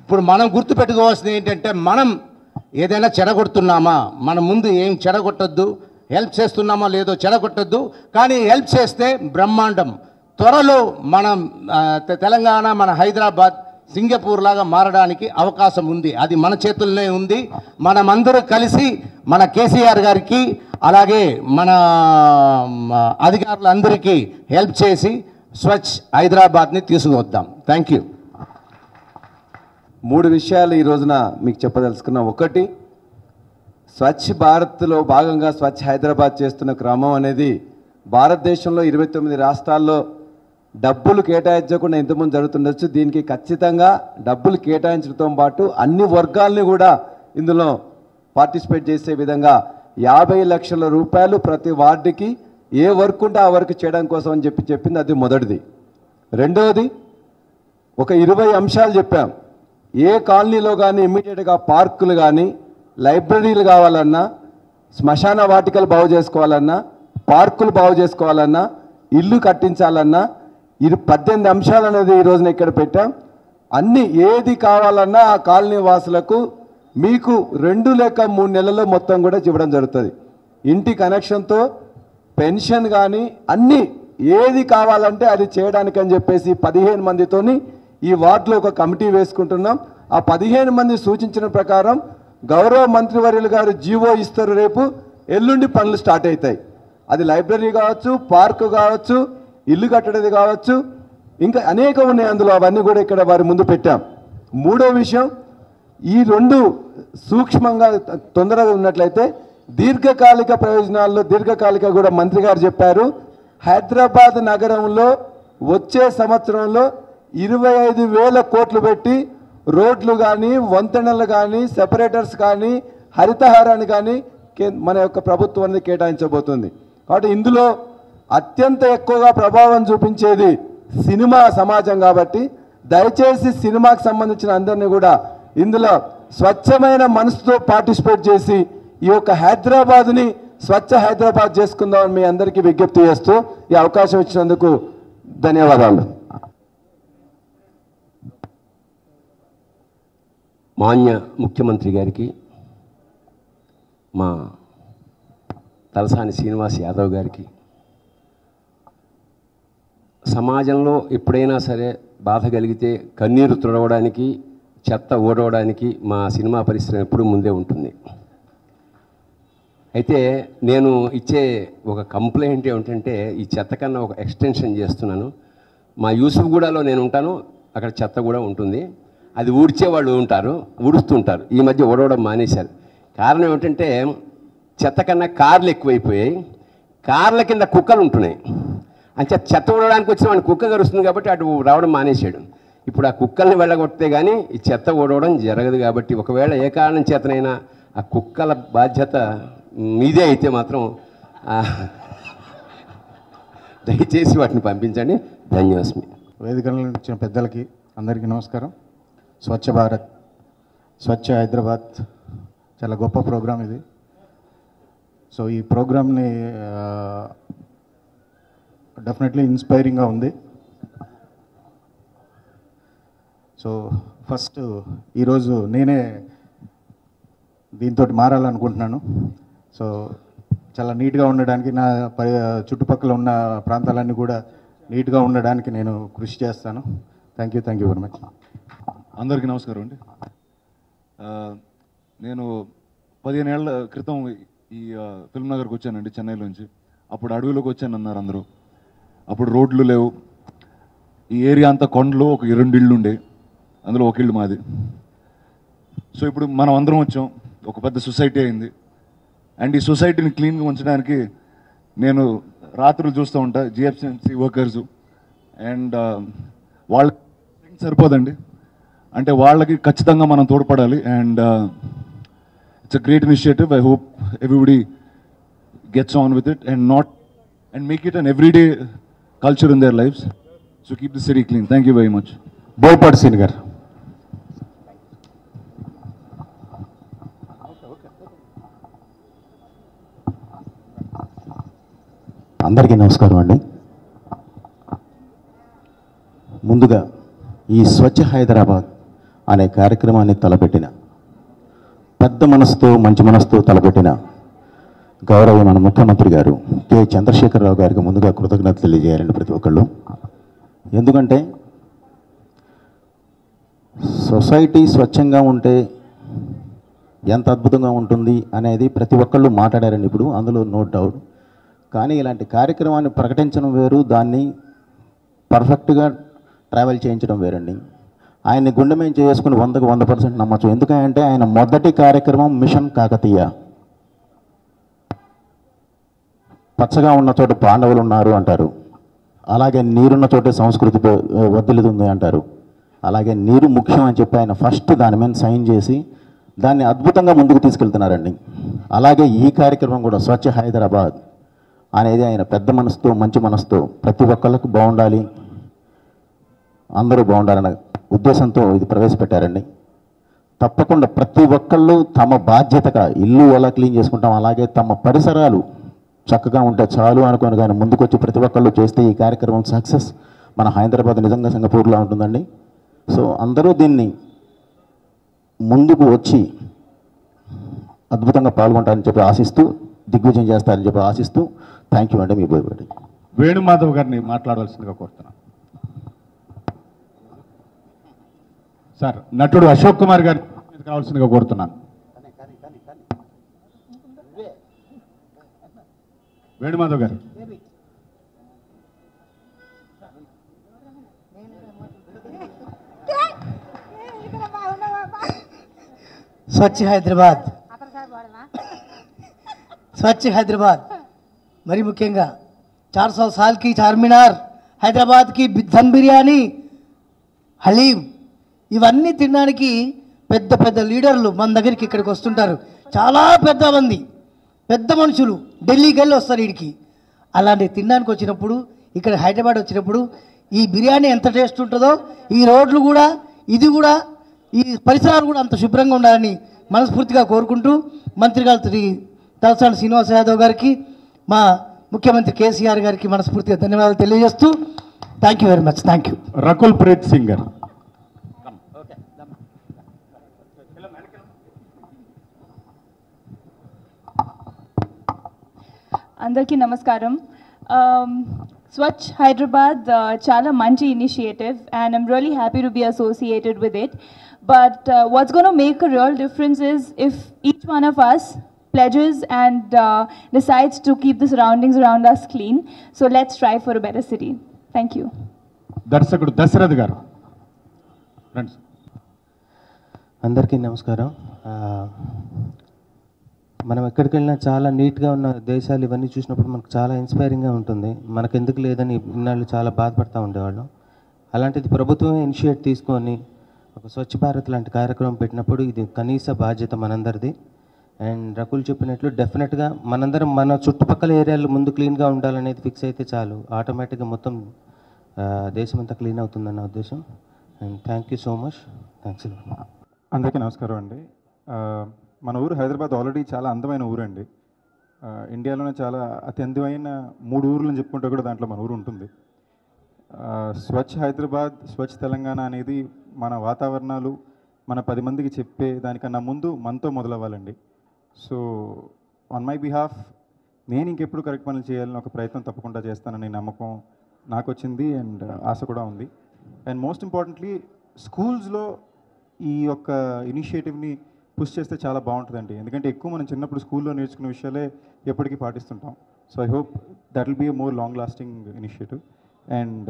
ఇప్పుడు మనం గుర్తుపెట్టుకోవాల్సింది ఏంటంటే, మనం ఏదైనా చెడగొడుతున్నామా, మన ముందు ఏం చెడగొట్టద్దు, హెల్ప్ చేస్తున్నామా లేదో చెడగొట్టద్దు. కానీ హెల్ప్ చేస్తే బ్రహ్మాండం. త్వరలో మనం తెలంగాణ, మన హైదరాబాద్ సింగపూర్ లాగా మారడానికి అవకాశం ఉంది. అది మన చేతుల్లోనే ఉంది. మనమందరూ కలిసి మన కేసీఆర్ గారికి అలాగే మన అధికారులందరికీ హెల్ప్ చేసి స్వచ్ఛ హైదరాబాద్ని తీసుకువద్దాం. Thank you. 3 విషయాలు ఈ రోజున మీకు చెప్పదలుచుకున్నాం. ఒకటి, స్వచ్ఛ భారత్లో భాగంగా స్వచ్ఛ హైదరాబాద్ చేస్తున్న క్రమం అనేది భారతదేశంలో 29 రాష్ట్రాల్లో డబ్బులు కేటాయించకుండా ఎంతమంది జరుగుతుండొచ్చు. దీనికి ఖచ్చితంగా డబ్బులు కేటాయించడంతో పాటు అన్ని వర్గాల్ని కూడా ఇందులో పార్టిసిపేట్ చేసే విధంగా 50 లక్షల రూపాయలు ప్రతి వార్డుకి ఏ వర్క్ ఉంటే ఆ వర్క్ చేయడం కోసం అని చెప్పింది. అది మొదటిది. రెండవది, ఒక 20 అంశాలు చెప్పాం. ఏ కాలనీలో కానీ ఇమ్మీడియట్గా పార్కులు కానీ లైబ్రరీలు కావాలన్నా, శ్మశాన వాటికలు బాగు చేసుకోవాలన్నా, పార్కులు బాగు చేసుకోవాలన్నా, ఇల్లు కట్టించాలన్నా 18 అంశాలు అనేది ఈ రోజున ఇక్కడ పెట్టాం. అన్ని ఏది కావాలన్నా ఆ కాలనీ వాసులకు మీకు 2 లేక 3 నెలల్లో మొత్తం కూడా ఇవ్వడం జరుగుతుంది. ఇంటి కనెక్షన్తో పెన్షన్ కానీ అన్నీ ఏది కావాలంటే అది చేయడానికి అని చెప్పేసి 15 మందితోని ఈ వార్డులో ఒక కమిటీ వేసుకుంటున్నాం. ఆ 15 మంది సూచించిన ప్రకారం గౌరవ మంత్రివర్యులు గారు జీవో ఇస్తారు. రేపు ఎల్లుండి పనులు స్టార్ట్ అవుతాయి. అది లైబ్రరీ కావచ్చు, పార్కు కావచ్చు, ఇల్లు కట్టడది కావచ్చు, ఇంకా అనేక ఉన్నాయి అందులో. అవన్నీ కూడా ఇక్కడ వారి ముందు పెట్టాం. మూడో విషయం, ఈ 2 సూక్ష్మంగా తొందరగా ఉన్నట్లయితే దీర్ఘకాలిక ప్రయోజనాల్లో దీర్ఘకాలిక కూడా మంత్రి గారు చెప్పారు. హైదరాబాద్ నగరంలో వచ్చే సంవత్సరంలో 25,000 కోట్లు పెట్టి రోడ్లు కానీ, వంతెనలు కానీ, సెపరేటర్స్ కానీ, హరితహారాన్ని కానీ మన యొక్క ప్రభుత్వాన్ని కేటాయించబోతుంది. కాబట్టి ఇందులో అత్యంత ఎక్కువగా ప్రభావం చూపించేది సినిమా సమాజం. కాబట్టి దయచేసి సినిమాకి సంబంధించిన అందరినీ కూడా ఇందులో స్వచ్ఛమైన మనసుతో పార్టిసిపేట్ చేసి ఈ యొక్క హైదరాబాద్ని స్వచ్ఛ హైదరాబాద్ చేసుకుందామని మీ అందరికీ విజ్ఞప్తి చేస్తూ ఈ అవకాశం ఇచ్చినందుకు ధన్యవాదాలు. మాన్య ముఖ్యమంత్రి గారికి, మా తలసాని శ్రీనివాస్ యాదవ్ గారికి, సమాజంలో ఎప్పుడైనా సరే బాధ కలిగితే కన్నీరు తుడవడానికి, చెత్త ఓడవడానికి మా సినిమా పరిశ్రమ ఎప్పుడూ ముందే ఉంటుంది. అయితే నేను ఇచ్చే ఒక కంప్లైంట్ ఏమిటంటే, ఈ చెత్త కన్నా ఒక ఎక్స్టెన్షన్ చేస్తున్నాను. మా యూసుఫ్గూడలో నేను ఉంటాను, అక్కడ చెత్త కూడా ఉంటుంది. అది ఊడ్చే వాళ్ళు ఉంటారు, ఊడుస్తుంటారు. ఈ మధ్య ఓడవడం మానేశారు. కారణం ఏమిటంటే చెత్త కన్నా కార్లు ఎక్కువైపోయాయి, కార్ల కింద కుక్కలు ఉంటున్నాయి. అంటే చెత్త ఊడడానికి వచ్చిన వాడిని కుక్క కరుస్తుంది కాబట్టి అటు రావడం మానేశాడు. ఇప్పుడు ఆ కుక్కల్ని వెళ్ళగొడితే కానీ ఈ చెత్త ఊడవడం జరగదు. కాబట్టి ఒకవేళ ఏ కారణం చేతనైనా ఆ కుక్కల బాధ్యత మీదే అయితే మాత్రం దయచేసి వాటిని పంపించండి. ధన్యవాస్మి. వేదికలో ఇచ్చిన పెద్దలకి అందరికీ నమస్కారం. స్వచ్ఛ భారత్, స్వచ్ఛ హైదరాబాద్ చాలా గొప్ప ప్రోగ్రాం ఇది. సో ఈ ప్రోగ్రామ్ని డెఫినెట్లీ ఇన్స్పైరింగ్గా ఉంది. సో ఫస్ట్ ఈరోజు నేనే దీంతో మారాలనుకుంటున్నాను. సో చాలా నీట్గా ఉండడానికి, నా చుట్టుపక్కల ఉన్న ప్రాంతాలన్నీ కూడా నీట్గా ఉండడానికి నేను కృషి చేస్తాను. Thank you very much. అందరికీ నమస్కారం అండి. నేను 15 ఏళ్ల క్రితం ఈ ఫిల్మ్ నగర్కి వచ్చానండి, చెన్నైలోంచి. అప్పుడు అడవిలోకి వచ్చానన్నారు అందరూ. అప్పుడు రోడ్లు లేవు, ఈ ఏరియా అంతా కొండలు, ఒక 2 ఇళ్ళు ఉండే, అందులో ఒక ఇల్లు మాది. సో ఇప్పుడు మనం అందరం వచ్చాం, ఒక పెద్ద సొసైటీ అయింది. అండ్ ఈ సొసైటీని క్లీన్గా ఉంచడానికి నేను రాత్రులు చూస్తూ ఉంటా జిహెచ్ఎంసీ వర్కర్స్. అండ్ వాళ్ళ సరిపోదండి, అంటే వాళ్ళకి ఖచ్చితంగా మనం తోడ్పడాలి. And it's a great initiative. I hope everybody gets on with it and make it an everyday culture in their lives. So keep the city clean. Thank you very much. Boyapati సీన్ గారు. అందరికీ నమస్కారం అండి. ముందుగా ఈ స్వచ్ఛ హైదరాబాద్ అనే కార్యక్రమాన్ని తలపెట్టిన, పెద్ద మనసుతో మంచి మనసుతో తలపెట్టిన గౌరవ మన ముఖ్యమంత్రి గారు కె చంద్రశేఖరరావు గారికి ముందుగా కృతజ్ఞతలు తెలియజేయాలండి ప్రతి ఒక్కళ్ళు. ఎందుకంటే సొసైటీ స్వచ్ఛంగా ఉంటే ఎంత అద్భుతంగా ఉంటుంది అనేది ప్రతి ఒక్కళ్ళు మాట్లాడారండి ఇప్పుడు, అందులో నో డౌట్. కానీ ఇలాంటి కార్యక్రమాన్ని ప్రకటించడం వేరు, దాన్ని పర్ఫెక్ట్గా ట్రావెల్ చేయించడం వేరండి. ఆయన్ని గుండె మీద చేసుకుని 100కు 100% నమ్మచ్చు. ఎందుకంటే ఆయన మొదటి కార్యక్రమం మిషన్ కాకతీయ. పచ్చగా ఉన్న చోట పాండవులు ఉన్నారు అంటారు, అలాగే నీరున్న చోట సంస్కృతి వర్ధిల్లుతుంది అంటారు. అలాగే నీరు ముఖ్యం అని చెప్పి ఆయన ఫస్ట్ దాని మీద సైన్ చేసి దాన్ని అద్భుతంగా ముందుకు తీసుకెళ్తున్నారండి. అలాగే ఈ కార్యక్రమం కూడా స్వచ్ఛ హైదరాబాద్ అనేది ఆయన పెద్ద మనసుతో, మంచి మనసుతో ప్రతి ఒక్కళ్ళకు బాగుండాలి, అందరూ బాగుండాలన్న ఉద్దేశంతో ఇది ప్రవేశపెట్టారండి. తప్పకుండా ప్రతి ఒక్కళ్ళు తమ బాధ్యతగా ఇల్లు ఎలా క్లీన్ చేసుకుంటాం, అలాగే తమ పరిసరాలు చక్కగా ఉంటే చాలు అనుకొని కానీ ముందుకొచ్చి ప్రతి ఒక్కళ్ళు చేస్తే ఈ కార్యక్రమం సక్సెస్ మన హైదరాబాద్ నిజంగా సింగపూర్లో ఉంటుందండి. సో అందరూ దీన్ని ముందుకు వచ్చి అద్భుతంగా పాల్గొంటారని చెప్పి ఆశిస్తూ, దిగ్విజయం చేస్తారని చెప్పి ఆశిస్తూ థ్యాంక్ యూ అండి. మీ బోయబడి వేణుమాధవ్ గారిని మాట్లాడవలసిందిగా కోరుతున్నాను. సార్, నటుడు అశోక్ కుమార్ గారిని కావాల్సిందిగా కోరుతున్నాను. వేణుమాధవ్ గారు. स्वच्छ हैदराबाद, स्वच्छ हैदराबाद मरी मुख्यंगा 400 साल की चारमीनार, హైదరాబాద్ కి ధమ్ బిర్యానీ, హలీం, ఇవన్నీ తినడానికి పెద్ద పెద్ద లీడర్లు మన దగ్గరికి ఇక్కడికి వస్తుంటారు. చాలా పెద్ద మంది పెద్ద మనుషులు ఢిల్లీకి వెళ్ళి వస్తారు వీడికి. అలాంటి తినడానికి వచ్చినప్పుడు ఇక్కడ హైదరాబాద్ వచ్చినప్పుడు ఈ బిర్యానీ ఎంత టేస్ట్ ఉంటుందో, ఈ రోడ్లు కూడా, ఇది కూడా, ఈ పరిసరాలు కూడా అంత శుభ్రంగా ఉండాలని మనస్ఫూర్తిగా కోరుకుంటూ మంత్రి గారు తలసాని శ్రీనివాస్ యాదవ్ గారికి, మా ముఖ్యమంత్రి కేసీఆర్ గారికి మనస్ఫూర్తిగా ధన్యవాదాలు తెలియజేస్తూ thank you very much. Thank you. Rakul Preet Singh గారు. అందరికీ నమస్కారం. స్వచ్ఛ హైదరాబాద్ చాలా మంచి initiative and I'm really happy to be associated with it. But what's going to make a real difference is if each one of us pledges and decides to keep the surroundings around us clean. So let's strive for a better city. Thank you. దర్శకుడు దశరథ్ గారు. అందరికీ నమస్కారం. మనం ఎక్కడికి వెళ్ళినా చాలా నీట్గా ఉన్న దేశాలు ఇవన్నీ చూసినప్పుడు మనకు చాలా ఇన్స్పైరింగ్గా ఉంటుంది. మనకెందుకు లేదని ఇన్నాళ్ళు చాలా బాధపడుతూ ఉండేవాళ్ళం. అలాంటిది ప్రభుత్వమే ఇనిషియేట్ తీసుకొని ఒక స్వచ్ఛ భారత్ లాంటి కార్యక్రమం పెట్టినప్పుడు ఇది కనీస బాధ్యత మనందరిది. అండ్ రకుల్ చెప్పినట్లు డెఫినెట్గా మనందరం మన చుట్టుపక్కల ఏరియాలు ముందు క్లీన్గా ఉండాలనేది ఫిక్స్ అయితే చాలు, ఆటోమేటిక్గా మొత్తం దేశం అంతా క్లీన్ అవుతుందన్న ఉద్దేశం. And thank you so much. Thanks. అందరికీ నమస్కారం అండి. మన ఊరు హైదరాబాద్ ఆల్రెడీ చాలా అందమైన ఊరండి. ఇండియాలోనే చాలా అతి అందమైన 3 ఊర్లను చెప్పుకుంటే కూడా దాంట్లో మన ఊరు ఉంటుంది. స్వచ్ఛ హైదరాబాద్, స్వచ్ఛ తెలంగాణ అనేది మన వాతావరణాలు మన 10 మందికి చెప్పే దానికన్నా ముందు మనతో మొదలవ్వాలండి. సో ఆన్ మై బిహాఫ్ నేను ఇంకెప్పుడు కరెక్ట్ పనులు చేయాలని ఒక ప్రయత్నం తప్పకుండా చేస్తానని నమ్మకం నాకు వచ్చింది అండ్ ఆశ కూడా ఉంది. అండ్ మోస్ట్ ఇంపార్టెంట్లీ స్కూల్స్లో ఈ యొక్క ఇనిషియేటివ్ని పుష్ చేస్తే చాలా బాగుంటుందండి. ఎందుకంటే ఎక్కువ మనం చిన్నప్పుడు స్కూల్లో నేర్చుకునే విషయాలే ఎప్పటికీ పాటిస్తుంటాం. So I hope that will be a more long lasting initiative and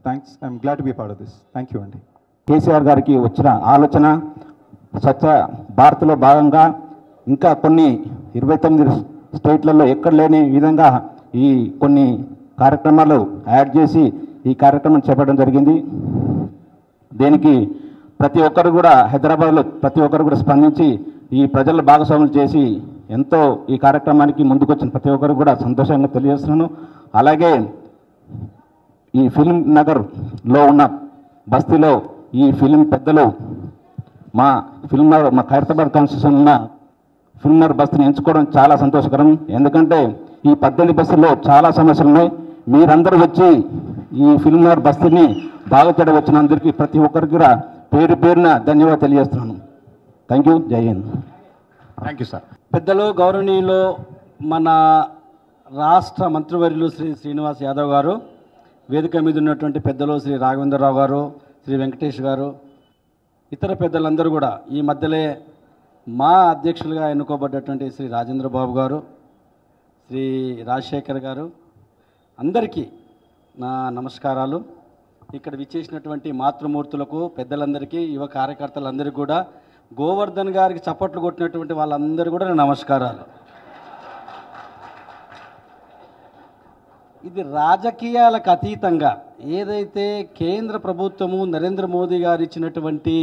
thanks. I'm glad to be part of this. Thank you అండి. కేసీఆర్ గారికి వచ్చిన ఆలోచన స్వచ్ఛ భారత్లో భాగంగా ఇంకా కొన్ని 29 స్టేట్లలో ఎక్కడ లేని విధంగా ఈ కొన్ని కార్యక్రమాలు యాడ్ చేసి ఈ కార్యక్రమం చేపట్టడం జరిగింది. దీనికి ప్రతి ఒక్కరు కూడా హైదరాబాద్లో ప్రతి ఒక్కరు కూడా స్పందించి ఈ ప్రజల భాగస్వాములు చేసి ఎంతో ఈ కార్యక్రమానికి ముందుకొచ్చిన ప్రతి ఒక్కరు కూడా సంతోషంగా తెలియజేస్తున్నాను. అలాగే ఈ ఫిల్మ్ నగర్లో ఉన్న బస్తీలో ఈ ఫిల్మ్ పెద్దలు మా ఖైరతాబాద్ కాన్స్టిట్యూషన్ ఉన్న ఫిల్మ్ నగర్ బస్తీని ఎంచుకోవడం చాలా సంతోషకరం. ఎందుకంటే ఈ 18 బస్తీల్లో చాలా సమస్యలు ఉన్నాయి. మీరందరూ వచ్చి ఈ ఫిల్మ్ నగర్ బస్తీని బాగా చెడ వచ్చినందరికీ ప్రతి ఒక్కరికి కూడా పేరు పేరున ధన్యవాదాలు తెలియజేస్తున్నాను. Thank you. జై హింద్. Thank you sir. పెద్దలు గౌరవనీయులు మన రాష్ట్ర మంత్రివర్యులు శ్రీ శ్రీనివాస్ యాదవ్ గారు, వేదిక మీద ఉన్నటువంటి పెద్దలు శ్రీ రాఘవేంద్రరావు గారు, శ్రీ వెంకటేష్ గారు, ఇతర పెద్దలందరూ కూడా ఈ మధ్యలో మా అధ్యక్షులుగా ఎన్నుకోబడ్డటువంటి శ్రీ రాజేంద్ర బాబు గారు, శ్రీ రాజశేఖర్ గారు, అందరికీ నా నమస్కారాలు. ఇక్కడ విచ్చేసినటువంటి మాతృమూర్తులకు, పెద్దలందరికీ, యువ కార్యకర్తలందరికీ కూడా, గోవర్ధన్ గారికి చప్పట్లు కొట్టినటువంటి వాళ్ళందరూ కూడా నా నమస్కారాలు. ఇది రాజకీయాలకు అతీతంగా ఏదైతే కేంద్ర ప్రభుత్వము నరేంద్ర మోదీ గారు ఇచ్చినటువంటి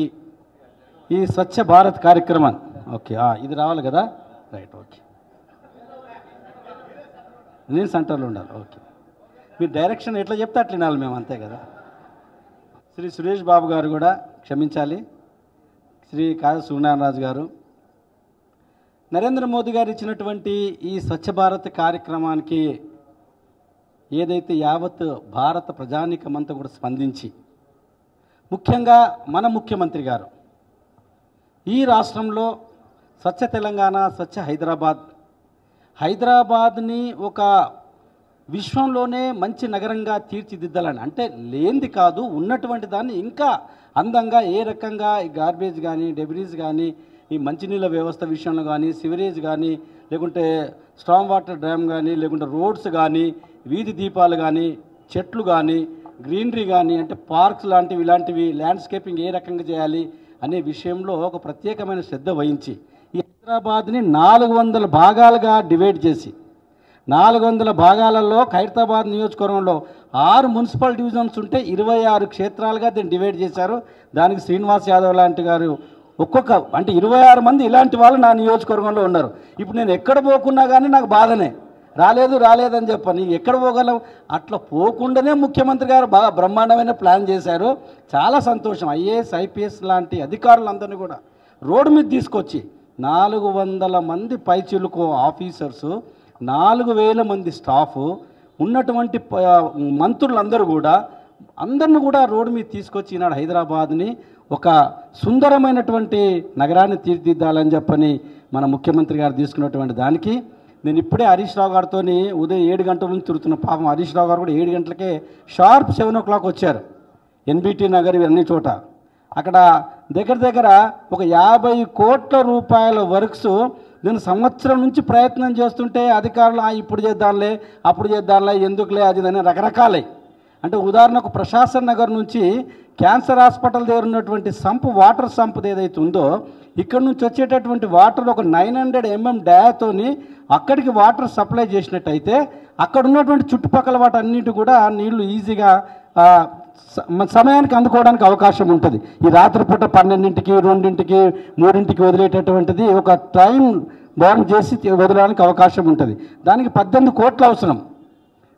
ఈ స్వచ్ఛ భారత్ కార్యక్రమం, ఓకే ఇది రావాలి కదా, రైట్, ఓకే, నేను సెంటర్లో ఉండాలి, ఓకే, మీరు డైరెక్షన్ ఎట్లా చెప్తే అట్లా వినాలి మేము, అంతే కదా. శ్రీ సురేష్ బాబు గారు కూడా క్షమించాలి, శ్రీ కాజ సూర్యనారాయణరాజు గారు, నరేంద్ర మోదీ గారు ఇచ్చినటువంటి ఈ స్వచ్ఛ భారత్ కార్యక్రమానికి ఏదైతే యావత్ భారత ప్రజానీకమంతా కూడా స్పందించి, ముఖ్యంగా మన ముఖ్యమంత్రి గారు ఈ రాష్ట్రంలో స్వచ్ఛ తెలంగాణ, స్వచ్ఛ హైదరాబాద్ని ఒక విశ్వంలోనే మంచి నగరంగా తీర్చిదిద్దాలని, అంటే లేనిది కాదు, ఉన్నటువంటి దాన్ని ఇంకా అందంగా ఏ రకంగా ఈ గార్బేజ్ కానీ, డెబ్రీస్ కానీ, ఈ మంచినీళ్ళ వ్యవస్థ విషయంలో కానీ, సివరేజ్ కానీ, లేకుంటే స్ట్రాంగ్ వాటర్ డ్యామ్ కానీ, లేకుంటే రోడ్స్ కానీ, వీధి దీపాలు కానీ, చెట్లు కానీ, గ్రీనరీ కానీ, అంటే పార్క్స్ లాంటివి, ఇలాంటివి ల్యాండ్స్కేపింగ్ ఏ రకంగా చేయాలి అనే విషయంలో ఒక ప్రత్యేకమైన శ్రద్ధ వహించి ఈ హైదరాబాద్ని 400 భాగాలుగా డివైడ్ చేసి, 400 భాగాలలో ఖైరతాబాద్ నియోజకవర్గంలో 6 మున్సిపల్ డివిజన్స్ ఉంటే 26 క్షేత్రాలుగా దీన్ని డివైడ్ చేశారు. దానికి శ్రీనివాస్ యాదవ్ లాంటి గారు ఒక్కొక్క, అంటే 26 మంది ఇలాంటి వాళ్ళు నా నియోజకవర్గంలో ఉన్నారు. ఇప్పుడు నేను ఎక్కడ పోకున్నా కానీ నాకు బాధనే, రాలేదని చెప్పని ఎక్కడ పోగలం, అట్లా పోకుండానే ముఖ్యమంత్రి గారు బాగా బ్రహ్మాండమైన ప్లాన్ చేశారు. చాలా సంతోషం. ఐఏఎస్, ఐపీఎస్ లాంటి అధికారులందరినీ కూడా రోడ్డు మీద తీసుకొచ్చి 400 మంది పైచిలుకు ఆఫీసర్సు, 4000 మంది స్టాఫ్ ఉన్నటువంటి మంత్రులందరూ కూడా అందరిని కూడా రోడ్డు మీద తీసుకొచ్చి ఈనాడు హైదరాబాద్ని ఒక సుందరమైనటువంటి నగరాన్ని తీర్చిదిద్దాలని చెప్పని మన ముఖ్యమంత్రి గారు తీసుకున్నటువంటి దానికి నేను ఇప్పుడే హరీష్ రావు గారితో ఉదయం 7 గంటల నుంచి తిరుగుతున్న. పాపం హరీష్ రావు గారు కూడా 7 గంటలకే షార్ప్ 7 o'clock వచ్చారు. ఎన్బిటి నగర్ ఇవన్నీ చోట అక్కడ దగ్గర ఒక 50 కోట్ల రూపాయల వర్క్స్ నేను సంవత్సరం నుంచి ప్రయత్నం చేస్తుంటే అధికారులు ఇప్పుడు చేద్దాంలే, అప్పుడు చేద్దాంలే, ఎందుకులే, అది అని రకరకాలే. అంటే ఉదాహరణకు ప్రశాసన్ నగర్ నుంచి క్యాన్సర్ హాస్పిటల్ దగ్గర ఉన్నటువంటి సంప్, వాటర్ సంప్ ఏదైతే ఉందో, ఇక్కడ నుంచి వచ్చేటటువంటి వాటర్ ఒక 900 mm డయాతోని అక్కడికి వాటర్ సప్లై చేసినట్టయితే అక్కడ ఉన్నటువంటి చుట్టుపక్కల వాటన్నిటి కూడా నీళ్లు ఈజీగా సమయానికి అందుకోవడానికి అవకాశం ఉంటుంది. ఈ రాత్రిపూట 12ంటికి, 2ంటికి, 3ంటికి వదిలేటటువంటిది ఒక టైం బాండ్ చేసి వదలడానికి అవకాశం ఉంటుంది. దానికి 18 కోట్లు అవసరం.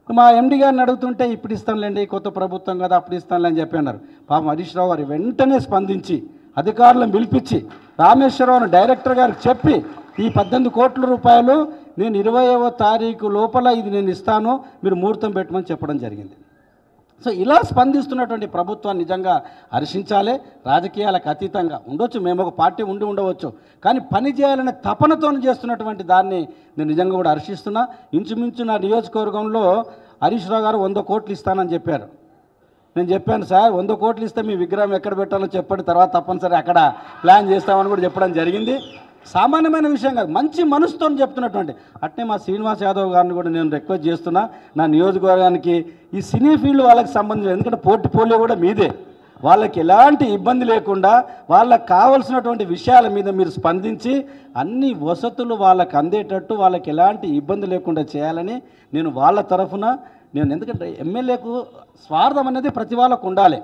మా ఎండి గారిని అడుగుతుంటే ఇప్పుడు ఇస్తానులేండి, కొత్త ప్రభుత్వం కదా, అప్పుడు ఇస్తానులే అని చెప్పి అన్నారు. పాపం హరీష్ రావు గారు వెంటనే స్పందించి అధికారులను పిలిపించి రామేశ్వరరావు డైరెక్టర్ గారికి చెప్పి ఈ 18 కోట్ల రూపాయలు నేను 20వ తారీఖు లోపల ఇది నేను ఇస్తాను, మీరు ముహూర్తం పెట్టమని చెప్పడం జరిగింది. సో ఇలా స్పందిస్తున్నటువంటి ప్రభుత్వాన్ని నిజంగా హర్షించాలి. రాజకీయాలకు అతీతంగా ఉండొచ్చు, మేము ఒక పార్టీ ఉండవచ్చు, కానీ పని చేయాలనే తపనతో చేస్తున్నటువంటి దాన్ని నేను నిజంగా కూడా హర్షిస్తున్నా. ఇంచుమించు నా నియోజకవర్గంలో హరీష్ రావు గారు 100 కోట్లు ఇస్తానని చెప్పారు. నేను చెప్పాను, సార్ 100 కోట్లు ఇస్తే మీ విగ్రహం ఎక్కడ పెట్టాలో చెప్పండి, తర్వాత తప్పనిసరి అక్కడ ప్లాన్ చేస్తామని కూడా చెప్పడం జరిగింది. సామాన్యమైన విషయం కాదు, మంచి మనసుతో చెప్తున్నటువంటి. అట్నే మా శ్రీనివాస్ యాదవ్ గారిని కూడా నేను రిక్వెస్ట్ చేస్తున్నా, నా నియోజకవర్గానికి ఈ సినీ ఫీల్డ్ వాళ్ళకి సంబంధించి, ఎందుకంటే పోర్ట్ఫోలియో కూడా మీదే, వాళ్ళకి ఎలాంటి ఇబ్బంది లేకుండా వాళ్ళకి కావాల్సినటువంటి విషయాల మీద మీరు స్పందించి అన్ని వసతులు వాళ్ళకి అందేటట్టు, వాళ్ళకి ఎలాంటి ఇబ్బంది లేకుండా చేయాలని నేను వాళ్ళ తరఫున ఎందుకంటే ఎమ్మెల్యేకు స్వార్థం అనేది ప్రతి వాళ్ళకు ఉండాలి.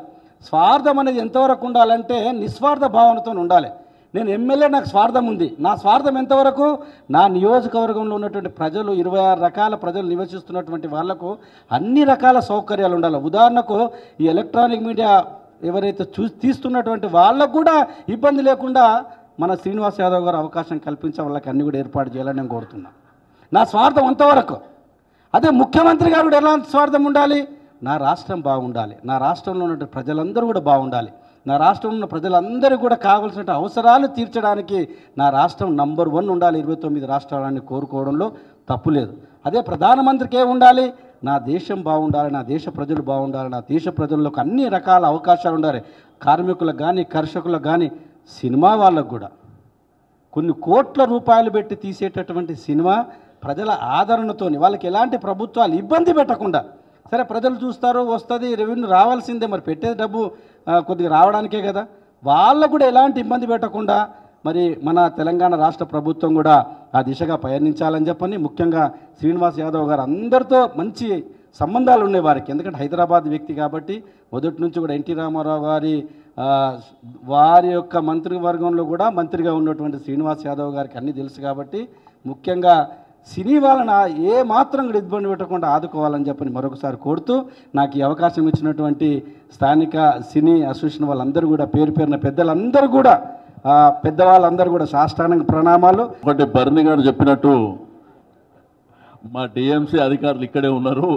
స్వార్థం అనేది ఎంతవరకు ఉండాలంటే నిస్వార్థ భావనతో ఉండాలి. నేను ఎమ్మెల్యే, నాకు స్వార్థం ఉంది. నా స్వార్థం ఎంతవరకు, నా నియోజకవర్గంలో ఉన్నటువంటి ప్రజలు 26 రకాల ప్రజలు నివసిస్తున్నటువంటి వాళ్లకు అన్ని రకాల సౌకర్యాలు ఉండాలి. ఉదాహరణకు ఈ ఎలక్ట్రానిక్ మీడియా ఎవరైతే తీస్తున్నటువంటి వాళ్ళకు కూడా ఇబ్బంది లేకుండా మన శ్రీనివాస్ యాదవ్ గారు అవకాశం కల్పించే వాళ్ళకి అన్ని కూడా ఏర్పాటు చేయాలని నేను కోరుతున్నాను. నా స్వార్థం అంతవరకు. అదే ముఖ్యమంత్రి గారు కూడా ఎలాంటి స్వార్థం ఉండాలి, నా రాష్ట్రం బాగుండాలి, నా రాష్ట్రంలో ఉన్న ప్రజలందరూ కూడా బాగుండాలి, నా రాష్ట్రంలో ఉన్న ప్రజలందరూ కూడా కావాల్సిన అవసరాలు తీర్చడానికి నా రాష్ట్రం నంబర్ 1 ఉండాలి. 29 రాష్ట్రాలని కోరుకోవడంలో తప్పు లేదు. అదే ప్రధానమంత్రికి ఏమి ఉండాలి, నా దేశం బాగుండాలి, నా దేశ ప్రజలు బాగుండాలి, నా దేశ ప్రజల్లోకి అన్ని రకాల అవకాశాలు ఉండాలి. కార్మికులకు కానీ, కర్షకులకు కానీ, సినిమా వాళ్ళకు కూడా కొన్ని కోట్ల రూపాయలు పెట్టి తీసేటటువంటి సినిమా ప్రజల ఆదరణతోని వాళ్ళకి ఎలాంటి ప్రభుత్వాలు ఇబ్బంది పెట్టకుండా, సరే ప్రజలు చూస్తారు వస్తుంది రెవెన్యూ రావాల్సిందే, మరి పెట్టే డబ్బు కొద్దిగా రావడానికే కదా, వాళ్ళకు కూడా ఎలాంటి ఇబ్బంది పెట్టకుండా మరి మన తెలంగాణ రాష్ట్ర ప్రభుత్వం కూడా ఆ దిశగా పయనించాలని చెప్పని, ముఖ్యంగా శ్రీనివాస్ యాదవ్ గారు అందరితో మంచి సంబంధాలు ఉన్నాయి వారికి, ఎందుకంటే హైదరాబాద్ వ్యక్తి కాబట్టి మొదటి నుంచి కూడా ఎన్టీ రామారావు గారి వారి యొక్క మంత్రివర్గంలో కూడా మంత్రిగా ఉన్నటువంటి శ్రీనివాస్ యాదవ్ గారికి అన్నీ తెలుసు కాబట్టి, ముఖ్యంగా సినీ వాళ్ళని ఏ మాత్రం కూడా ఇబ్బంది పెట్టకుండా ఆదుకోవాలని చెప్పని మరొకసారి కోరుతూ, నాకు ఈ అవకాశం ఇచ్చినటువంటి స్థానిక సినీ అసోసియేషన్ వాళ్ళందరూ కూడా పేరు పేరున పెద్దలందరూ కూడా పెద్దవాళ్ళందరూ కూడా సాష్టాంగ ప్రణామాలు. ఒకటి బర్ని గారు చెప్పినట్టు మా డిఎంసీ అధికారులు ఇక్కడే ఉన్నారు,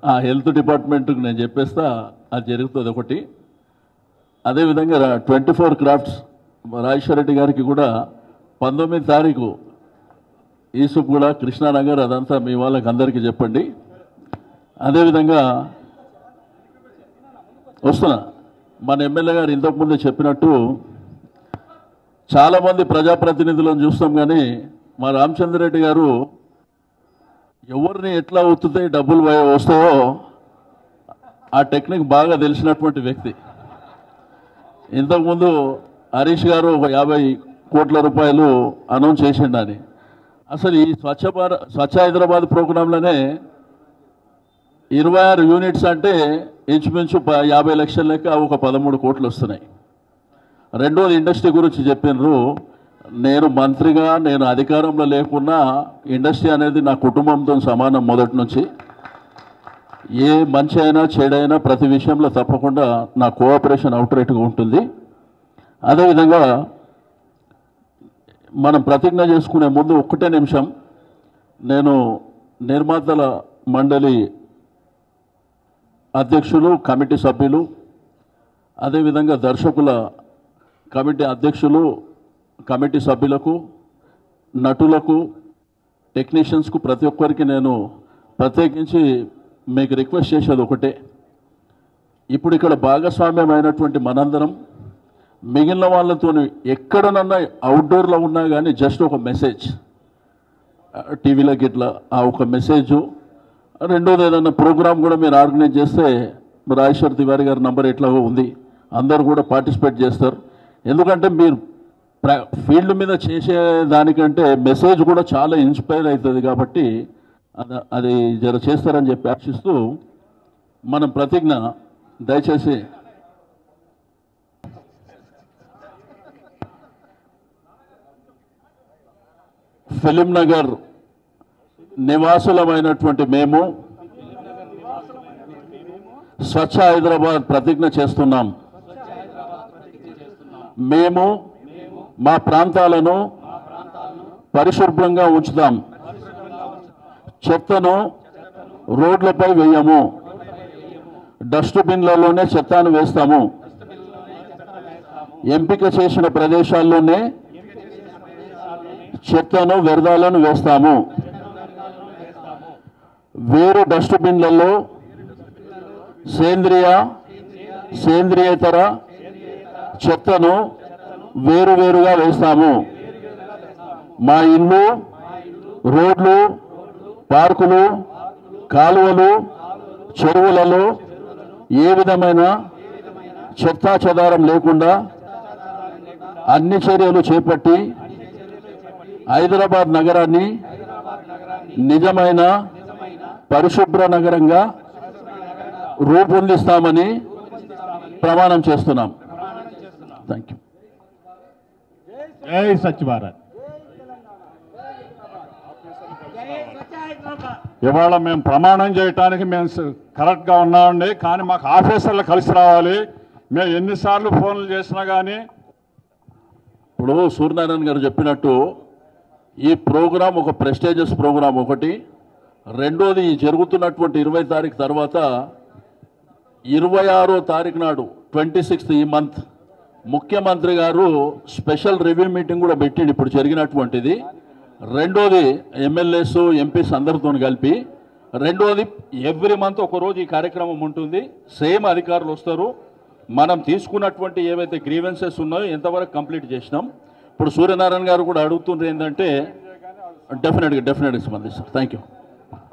ఆ హెల్త్ డిపార్ట్మెంట్కి నేను చెప్పేస్తా, అది జరుగుతుంది ఒకటి. అదేవిధంగా 24 క్రాఫ్ట్స్ రాజేశ్వర రెడ్డి గారికి కూడా 19 తారీఖు ఈసుప్ కూడా కృష్ణానగర్, అదంతా మీ వాళ్ళకి అందరికీ చెప్పండి. అదేవిధంగా వస్తున్నా, మన ఎమ్మెల్యే గారు ఇంతకుముందే చెప్పినట్టు చాలామంది ప్రజాప్రతినిధులను చూస్తాం, కానీ మా రామచంద్రరెడ్డి గారు ఎవరిని ఎట్లా ఒత్తుతే డబ్బులు వస్తాయో ఆ టెక్నిక్ బాగా తెలిసినటువంటి వ్యక్తి. ఇంతకుముందు హరీష్ గారు ఒక 50 కోట్ల రూపాయలు అనౌన్స్ చేసిండని. అసలు ఈ స్వచ్ఛ హైదరాబాద్ ప్రోగ్రాంలోనే 26 యూనిట్స్ అంటే ఇంచుమించు 50 లక్షల లెక్క ఒక 13 కోట్లు వస్తున్నాయి. రెండోది ఇండస్ట్రీ గురించి చెప్పినారు. నేను మంత్రిగా, నేను అధికారంలో లేకున్నా ఇండస్ట్రీ అనేది నా కుటుంబంతో సమానం. మొదటి నుంచి ఏ మంచి అయినా చెడైనా ప్రతి విషయంలో తప్పకుండా నా కోఆపరేషన్ అవుట్రైట్గా ఉంటుంది. అదేవిధంగా మనం ప్రతిజ్ఞ చేసుకునే ముందు ఒక్కటే నిమిషం, నేను నిర్మాతల మండలి అధ్యక్షులు, కమిటీ సభ్యులు, అదేవిధంగా దర్శకుల కమిటీ అధ్యక్షులు, కమిటీ సభ్యులకు, నటులకు, టెక్నీషియన్స్కు ప్రతి ఒక్కరికి నేను ప్రత్యేకించి మీకు రిక్వెస్ట్ చేసేది ఒకటే, ఇప్పుడు ఇక్కడ భాగస్వామ్యం అయినటువంటి మనందరం మిగిలిన వాళ్ళతో ఎక్కడనన్నా అవుట్డోర్లో ఉన్నా కానీ జస్ట్ ఒక మెసేజ్ టీవీలోకి ఇట్లా ఆ ఒక మెసేజు. రెండోది ఏదన్నా ప్రోగ్రామ్ కూడా మీరు ఆర్గనైజ్ చేస్తే రాజేశ్వర్ తివారీ గారి నంబర్ ఎట్లాగో ఉంది, అందరు కూడా పార్టిసిపేట్ చేస్తారు. ఎందుకంటే మీరు ఫీల్డ్ మీద చేసే దానికంటే మెసేజ్ కూడా చాలా ఇన్స్పైర్ అవుతుంది కాబట్టి అది జర చేస్తారని చెప్పి ఆశిస్తూ మనం ప్రతిజ్ఞ దయచేసి ఫిలిం నగర్ నివాసులమైనటువంటి మేము స్వచ్ఛ హైదరాబాద్ ప్రతిజ్ఞ చేస్తున్నాం. మేము మా ప్రాంతాలను పరిశుభ్రంగా ఉంచుతాం, చెత్తను రోడ్లపై వేయము, డస్ట్బిన్లలోనే చెత్తను వేస్తాము, ఎంపిక చేసిన ప్రదేశాల్లోనే చెత్తను వ్యర్థాలను వేస్తాము, వేరు డస్ట్బిన్లలో సేంద్రియేతర చెత్తను వేరువేరుగా వేస్తాము. మా ఇల్లు, రోడ్లు, పార్కులు, కాలువలు, చెరువులలో ఏ విధమైన చెత్తా చెదారం లేకుండా అన్ని చర్యలు చేపట్టి హైదరాబాద్ నగరాన్ని నిజమైన పరిశుభ్ర నగరంగా రూపొందిస్తామని ప్రమాణం చేస్తున్నాం. Thank you. జై స్వచ్ఛ భారత్. ఇవాళ మేము ప్రమాణం చేయడానికి మేము కరెక్ట్గా ఉన్నామండి, కానీ మాకు ఆఫీసర్లు కలిసి రావాలి. మేము ఎన్నిసార్లు ఫోన్లు చేసినా కానీ ఇప్పుడు సూర్యనారాయణ గారు చెప్పినట్టు ఈ ప్రోగ్రాం ఒక ప్రెస్టేజియస్ ప్రోగ్రాం ఒకటి. రెండోది జరుగుతున్నటువంటి 20 తారీఖు తర్వాత 26వ తారీఖు నాడు 26th ఈ మంత్ ముఖ్యమంత్రి గారు స్పెషల్ రివ్యూ మీటింగ్ కూడా పెట్టిండు ఇప్పుడు జరిగినటువంటిది. రెండోది ఎమ్మెల్యేస్ ఎంపీస్ అందరితో కలిపి. రెండోది ఎవ్రీ మంత్ ఒకరోజు ఈ కార్యక్రమం ఉంటుంది, సేమ్ అధికారులు వస్తారు. మనం తీసుకున్నటువంటి ఏవైతే గ్రీవెన్సెస్ ఉన్నాయో ఎంతవరకు కంప్లీట్ చేసినాం, ఇప్పుడు సూర్యనారాయణ గారు కూడా అడుగుతుండ్రు ఏంటంటే డెఫినెట్గా స్పందిస్తారు. Thank you.